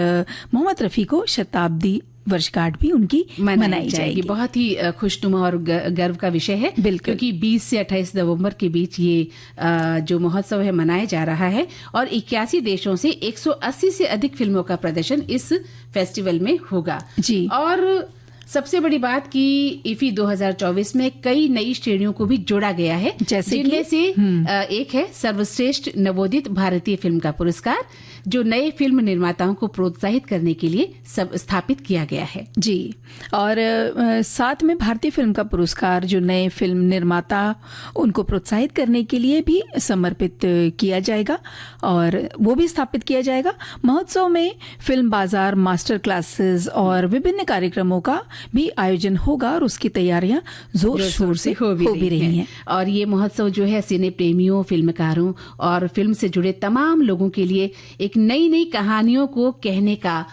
मोहम्मद रफी को शताब्दी वर्षगांठ भी उनकी मनाई जाएगी। बहुत ही खुशनुमा और गर्व का विषय है, क्योंकि 20 से 28 नवंबर के बीच ये जो महोत्सव है मनाया जा रहा है, और 81 देशों से 180 से अधिक फिल्मों का प्रदर्शन इस फेस्टिवल में होगा। जी, और सबसे बड़ी बात कि इफी 2024 में कई नई श्रेणियों को भी जोड़ा गया है, जिनमें से एक है सर्वश्रेष्ठ नवोदित भारतीय फिल्म का पुरस्कार, जो नए फिल्म निर्माताओं को प्रोत्साहित करने के लिए स्थापित किया गया है। जी, और साथ में भारतीय फिल्म का पुरस्कार जो नए फिल्म निर्माता उनको प्रोत्साहित करने के लिए भी समर्पित किया जाएगा, और वो भी स्थापित किया जाएगा। महोत्सव में फिल्म बाजार, मास्टर क्लासेस और विभिन्न कार्यक्रमों का भी आयोजन होगा, और उसकी तैयारियां जोर शोर से हो भी रही हैं। और ये महोत्सव जो है सिने प्रेमियों, फिल्मकारों और फिल्म से जुड़े तमाम लोगों के लिए एक नई नई कहानियों को कहने का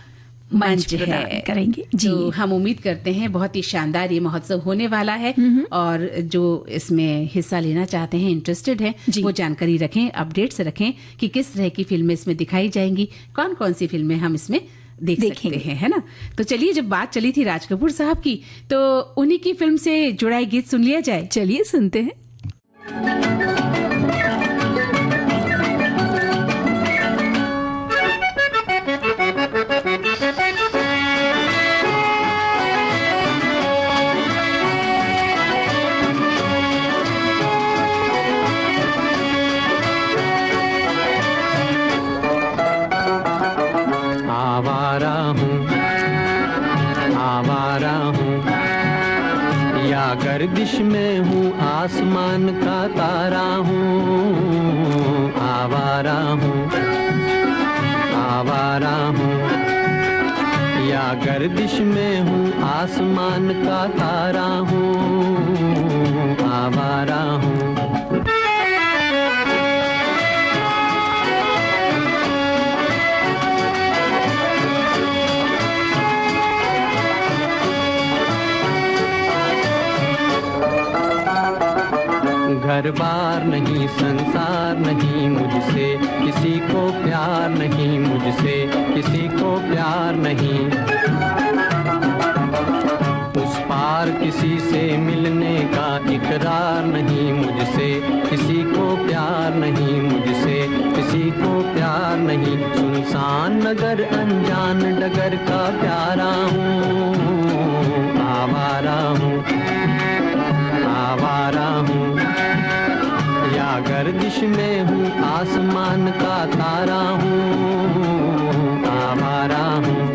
मंच करेंगे। जी, तो हम उम्मीद करते हैं बहुत ही शानदार ये महोत्सव होने वाला है, और जो इसमें हिस्सा लेना चाहते हैं, इंटरेस्टेड हैं, वो जानकारी रखें, अपडेट्स रखें कि किस तरह की फिल्में इसमें दिखाई जाएंगी, कौन कौन सी फिल्में हम इसमें देख सकते हैं, है ना। तो चलिए, जब बात चली थी राज कपूर साहब की, तो उन्हीं की फिल्म से जुड़ा गीत सुन लिया जाए। चलिए सुनते हैं। गर्दिश में हूँ, आसमान का तारा हूँ, आवारा हूँ, आवारा हूँ। या गर्दिश में हूँ, आसमान का तारा हूँ, आवारा हूँ। घर बार नहीं, संसार नहीं, मुझसे किसी को प्यार नहीं, मुझसे किसी को प्यार नहीं। उस पार किसी से मिलने का इकरार नहीं, मुझसे किसी को प्यार नहीं, मुझसे किसी को प्यार नहीं। सुनसान नगर, अनजान डगर का प्यारा हूँ, आवारा हूँ, आवारा हूँ। या गर्दिश में हूँ, आसमान का तारा हूँ, आवारा हूँ।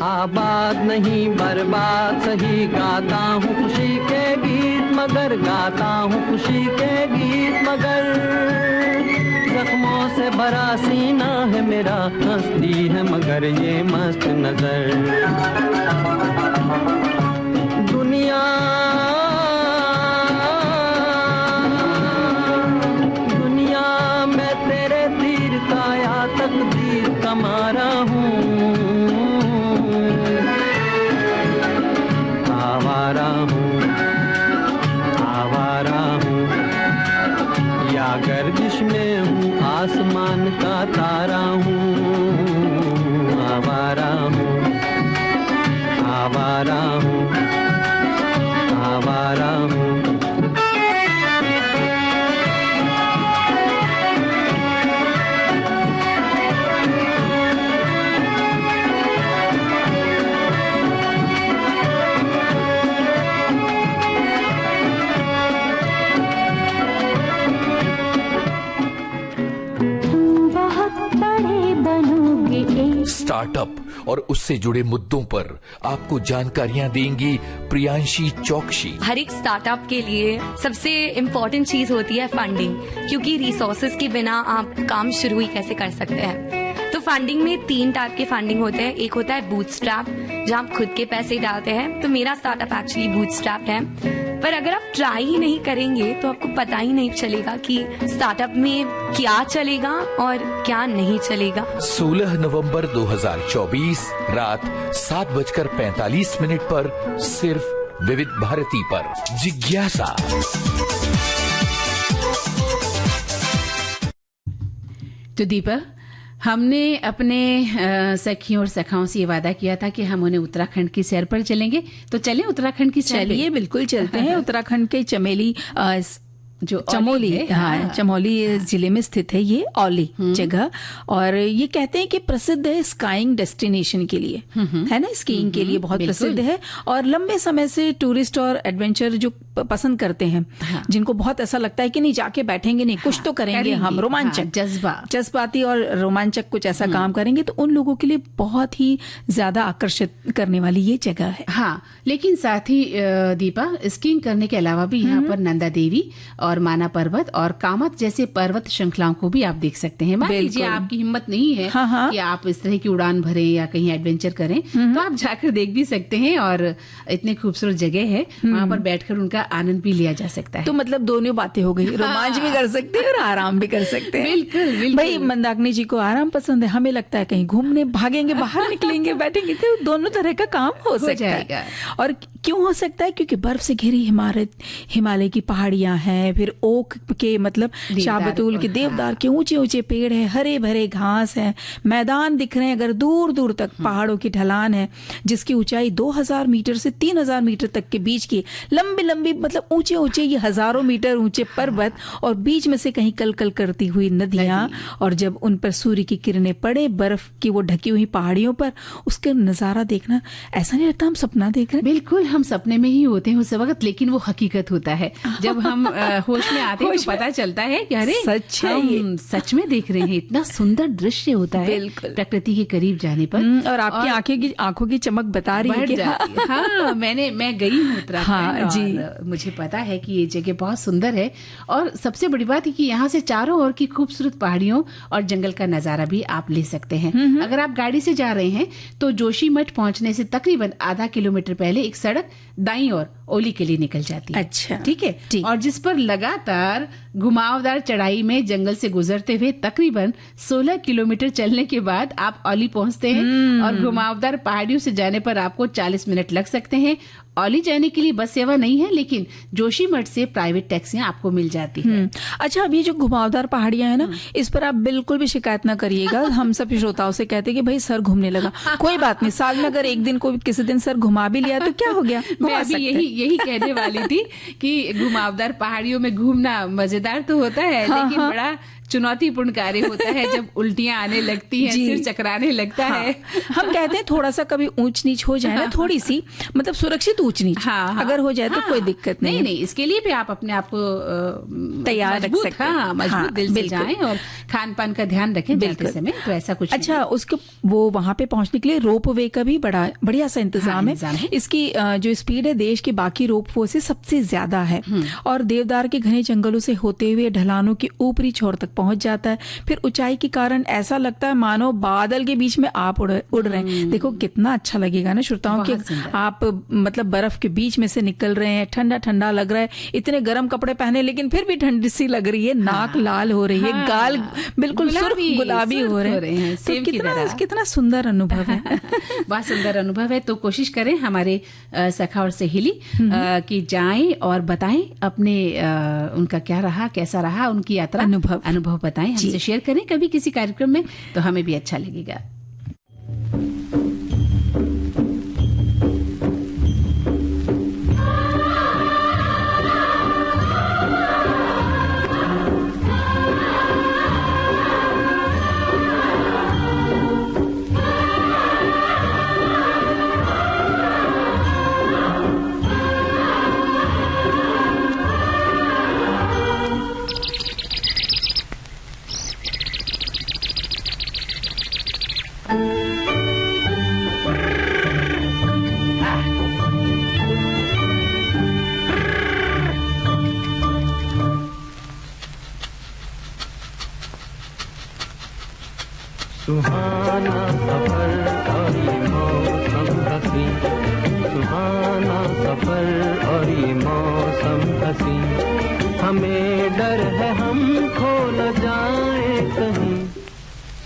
आबाद नहीं, बर्बाद सही, गाता हूँ खुशी के गीत मगर, गाता हूँ खुशी के गीत मगर। जख्मों से भरा सीना है मेरा, हंसती है मगर ये मस्त नजर। दुनिया दुनिया मैं तेरे तीर का या तकदीर का मारा हूँ, आवारा हूँ, आवारा हूँ। या गर्दिश में हूँ, आसमान का तारा हूँ, आवारा हूँ, और उससे जुड़े मुद्दों पर आपको जानकारियां देंगी प्रियांशी चौकसी। हर एक स्टार्टअप के लिए सबसे इम्पोर्टेंट चीज होती है फंडिंग, क्योंकि रिसोर्सेज के बिना आप काम शुरू ही कैसे कर सकते हैं। तो फंडिंग में 3 टाइप के फंडिंग होते हैं। एक होता है बूटस्ट्रैप, जहाँ आप खुद के पैसे डालते हैं। तो मेरा स्टार्टअप एक्चुअली बूटस्ट्रैप है। पर अगर आप ट्राई ही नहीं करेंगे तो आपको पता ही नहीं चलेगा कि स्टार्टअप में क्या चलेगा और क्या नहीं चलेगा। 16 नवंबर 2024 रात 7:45 पर सिर्फ विविध भारती पर जिज्ञासा। तो दीपा, हमने अपने सखियों और सखाओं से ये वादा किया था कि हम उन्हें उत्तराखंड की सैर पर चलेंगे, तो चलें उत्तराखंड की सैर। चलिए, बिल्कुल चलते हैं। उत्तराखंड के चमेली जो चमोली, हाँ, चमोली जिले में स्थित है ये औली जगह। और ये कहते हैं कि प्रसिद्ध है स्काइंग डेस्टिनेशन के लिए, है ना, स्कीइंग के लिए बहुत प्रसिद्ध है। और लंबे समय से टूरिस्ट और एडवेंचर जो पसंद करते हैं, जिनको बहुत ऐसा लगता है कि नहीं जाके बैठेंगे नहीं, कुछ तो करेंगे हम, रोमांचक, जज्बाती और रोमांचक कुछ ऐसा काम करेंगे, तो उन लोगों के लिए बहुत ही ज्यादा आकर्षित करने वाली ये जगह है। हाँ, लेकिन साथ ही दीपा, स्कीइंग करने के अलावा भी यहाँ पर नंदा देवी और माना पर्वत और कामत जैसे पर्वत श्रृंखलाओं को भी आप देख सकते हैं। मान लीजिए आपकी हिम्मत नहीं है कि आप इस तरह की उड़ान भरें या कहीं एडवेंचर करें, तो आप जाकर देख भी सकते हैं। और इतनी खूबसूरत जगह है, वहाँ पर बैठकर उनका आनंद भी लिया जा सकता है। तो मतलब दोनों बातें हो गई, रोमांच भी कर सकते हैं और आराम भी कर सकते हैं। बिल्कुल। भाई मंदाकिनी जी को आराम पसंद है, हमें लगता है कहीं घूमने भागेंगे, बाहर निकलेंगे, बैठेंगे, तो दोनों तरह का काम हो सकता है। और क्यों हो सकता है? क्योंकि बर्फ से घिरी हिमालय की पहाड़ियां हैं, फिर ओक के मतलब शाहबतूल के, देवदार के ऊंचे ऊंचे पेड़ है, हरे भरे घास है, मैदान दिख रहे हैं अगर दूर दूर तक, पहाड़ों की ढलान है जिसकी ऊंचाई 2000 मीटर से 3000 मीटर तक के बीच की, लंबी लंबी मतलब ऊंचे ऊंचे ये हजारों मीटर ऊंचे पर्वत, और बीच में से कहीं कल कल करती हुई नदियां, और जब उन पर सूर्य की किरणें पड़े बर्फ की वो ढकी हुई पहाड़ियों पर, उसका नजारा देखना ऐसा नहीं लगता हम सपना देख रहे हैं। बिल्कुल, हम सपने में ही होते हैं उस वक्त, लेकिन वो हकीकत होता है। जब हम होश में आते हैं तो पता चलता है कि अरे सच है, हम सच में देख रहे हैं। इतना सुंदर दृश्य होता है प्रकृति के करीब जाने पर। और आपकी आंखों की चमक बता रही है कि हाँ, मैं गई हूँ उत्तराखंड जी, मुझे पता है कि ये जगह बहुत सुंदर है। और सबसे बड़ी बात है कि यहाँ से चारों ओर की खूबसूरत पहाड़ियों और जंगल का नजारा भी आप ले सकते हैं। अगर आप गाड़ी से जा रहे हैं तो जोशीमठ पहुंचने से तकरीबन आधा किलोमीटर पहले एक सड़क दाईं ओर ओली के लिए निकल जाती है। अच्छा, ठीक है। और जिस पर लगातार घुमावदार चढ़ाई में जंगल से गुजरते हुए तकरीबन 16 किलोमीटर चलने के बाद आप औली पहुंचते हैं। और घुमावदार पहाड़ियों से जाने पर आपको 40 मिनट लग सकते हैं। औली जाने के लिए बस सेवा नहीं है, लेकिन जोशीमठ से प्राइवेट टैक्सियां आपको मिल जाती हैं। अच्छा, अब ये जो घुमावदार पहाड़ियां है ना, इस पर आप बिल्कुल भी शिकायत ना करिएगा। हम सब श्रोताओं से कहते हैं कि भाई सर घूमने लगा, कोई बात नहीं, साल में अगर एक दिन को किसी दिन सर घुमा भी लिया तो क्या हो गया। मैं अभी यही कहने वाली थी कि घुमावदार पहाड़ियों में घूमना मजेदार तो होता है, लेकिन बड़ा चुनौतीपूर्ण कार्य होता है जब उल्टियां आने लगती हैं, सिर चकराने लगता है। हम कहते हैं थोड़ा सा कभी ऊंच नीच हो जाए ना, थोड़ी सी मतलब सुरक्षित ऊंच नीच अगर हो जाए तो कोई दिक्कत नहीं। नहीं, इसके लिए भी आप अपने आप को तैयार रख सकते हैं, मजबूत दिल से जाएं और खान पान का ध्यान रखें जाते समय, तो ऐसा कुछ। अच्छा, उसके वो वहां पे पहुंचने के लिए रोप वे का भी बड़ा बढ़िया सा इंतजाम है। इसकी जो स्पीड है देश के बाकी रोप वे से सबसे ज्यादा है। और देवदार के घने जंगलों से होते हुए ढलानों के ऊपरी छोर तक पहुंच जाता है। फिर ऊंचाई के कारण ऐसा लगता है मानो बादल के बीच में आप उड़ रहे हैं। देखो कितना अच्छा लगेगा ना श्रोताओं कि आप मतलब बर्फ के बीच में से निकल रहे हैं, ठंडा ठंडा लग रहा है, इतने गर्म कपड़े पहने लेकिन फिर भी ठंडी सी लग रही है, नाक लाल हो रही है, गाल बिल्कुल सुर्ख गुलाबी हो रहे हैं। तो कितना सुंदर अनुभव है। बहुत सुंदर अनुभव है। तो कोशिश करें हमारे सखा और सहेली कि जाएं और बताएं अपने उनका क्या रहा, कैसा रहा उनकी यात्रा, अनुभव बताएं, हमसे शेयर करें कभी किसी कार्यक्रम में, तो हमें भी अच्छा लगेगा। हंसी, हमें डर है हम खो न जाए कहीं,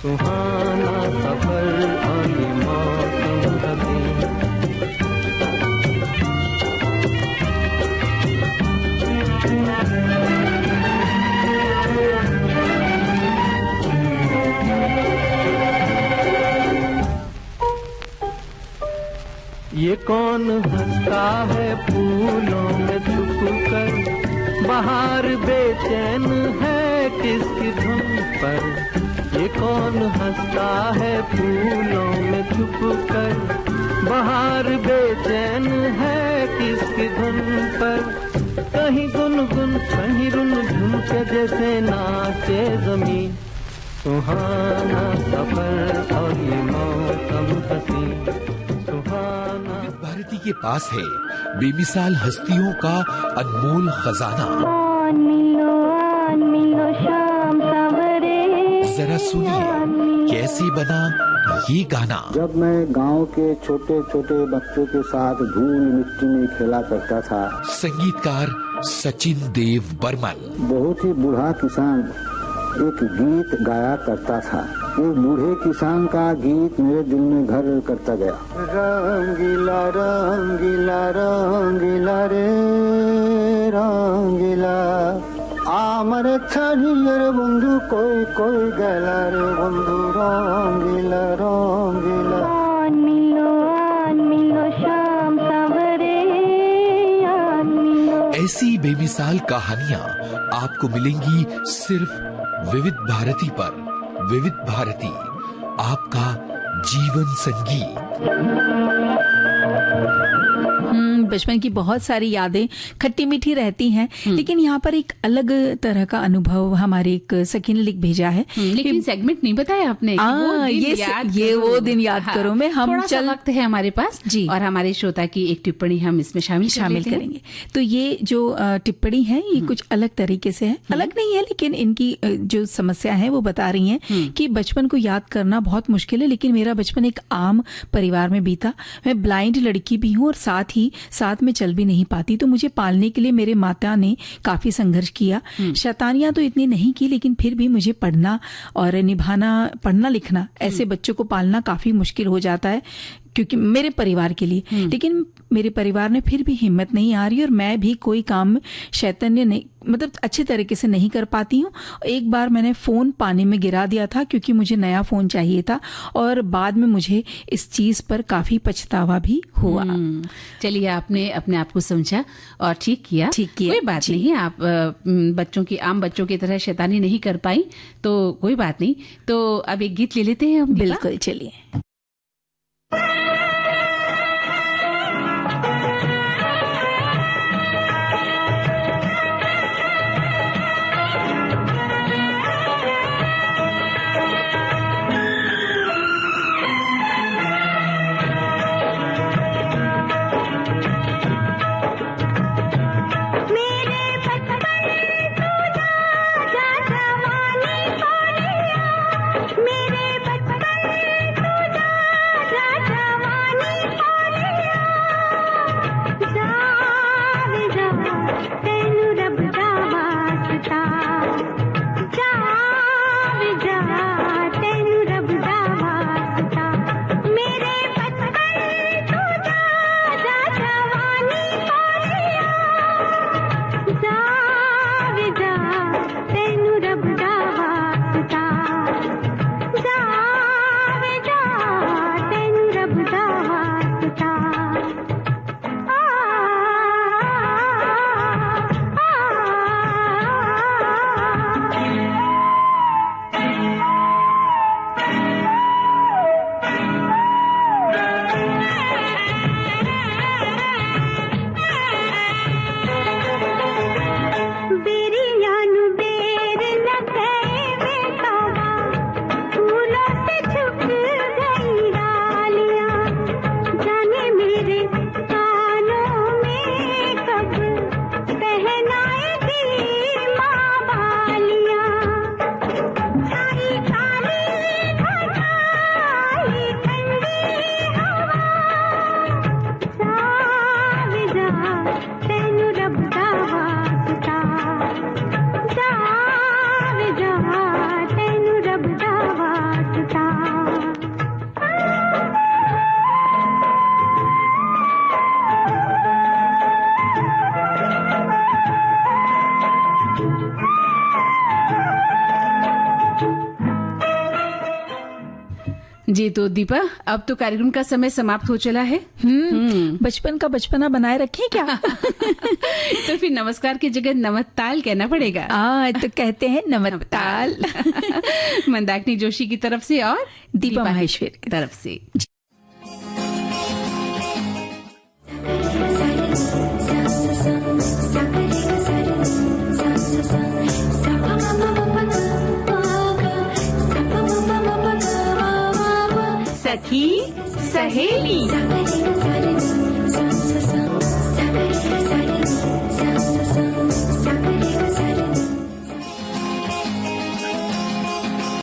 सुहाना सफर और ये मौसम हंसी। ये कौन हंसता है फूलों में छुप कर, बाहर बेचैन है किसकी धुन पर। ये कौन हंसता है फूलों में छुप कर, बाहर बेचैन है किसकी धुन पर। कहीं गुनगुन कहीं रुन झुन के जैसे नाचे जमीन, सुहाना सफर और ये मौसम हंसी, सुहाना। भारती के पास है बेमिसाल हस्तियों का अनमोल खजाना। शाम सवरे, जरा सुनिए कैसे बना ये गाना। जब मैं गांव के छोटे छोटे बच्चों के साथ धूल मिट्टी में खेला करता था। संगीतकार सचिन देव बर्मन। बहुत ही बूढ़ा किसान एक गीत गाया करता था। ये बूढ़े किसान का गीत मेरे दिल में घर करता गया। रंगीला रंगीला रंगीला रे रंगीला, आमर छड़ियर बंधु कोई कोई गला रे बंधु, रंगीला रंगीला। मिलो शाम सवरे, ऐसी बेमिसाल कहानियाँ आपको मिलेंगी सिर्फ विविध भारती पर। विविध भारती, आपका जीवन संगीत। बचपन की बहुत सारी यादें खट्टी मीठी रहती हैं, लेकिन यहाँ पर एक अलग तरह का अनुभव हमारे एक सखी ने लिख भेजा है। लेकिन सेगमेंट नहीं बताया आपने। वो दिन याद करो में हम चल वक्त है हमारे पास जी, और हमारे श्रोता की एक टिप्पणी हम इसमें शामिल करेंगे। तो ये जो टिप्पणी है ये कुछ अलग तरीके से है, अलग नहीं है लेकिन इनकी जो समस्या है वो बता रही है कि बचपन को याद करना बहुत मुश्किल है, लेकिन मेरा बचपन एक आम परिवार में बीता। मैं ब्लाइंड लड़की भी हूँ और साथ में चल भी नहीं पाती, तो मुझे पालने के लिए मेरे माता ने काफी संघर्ष किया। शैतानियां तो इतनी नहीं की, लेकिन फिर भी मुझे पढ़ना और निभाना, पढ़ना लिखना, ऐसे बच्चों को पालना काफी मुश्किल हो जाता है क्योंकि मेरे परिवार के लिए। लेकिन मेरे परिवार ने फिर भी हिम्मत नहीं आ रही और मैं भी कोई काम शैतान्य नहीं, मतलब अच्छे तरीके से नहीं कर पाती हूँ। एक बार मैंने फोन पानी में गिरा दिया था क्योंकि मुझे नया फोन चाहिए था और बाद में मुझे इस चीज पर काफी पछतावा भी हुआ। चलिए, आपने अपने आप को समझा और ठीक किया। कोई बात नहीं, आप आम बच्चों की तरह शैतानी नहीं कर पाई तो कोई बात नहीं। तो अब एक गीत ले लेते हैं हम। बिल्कुल, चलिए। मेरे बचपन जी तो दीपा, अब तो कार्यक्रम का समय समाप्त हो चला है। बचपन का बचपना बनाए रखें क्या? तो फिर नमस्कार की जगह नमस्ताल कहना पड़ेगा। तो कहते हैं नमस्ताल। मंदाकिनी जोशी की तरफ से और दीपा माहेश्वर की तरफ से। सखी सहेली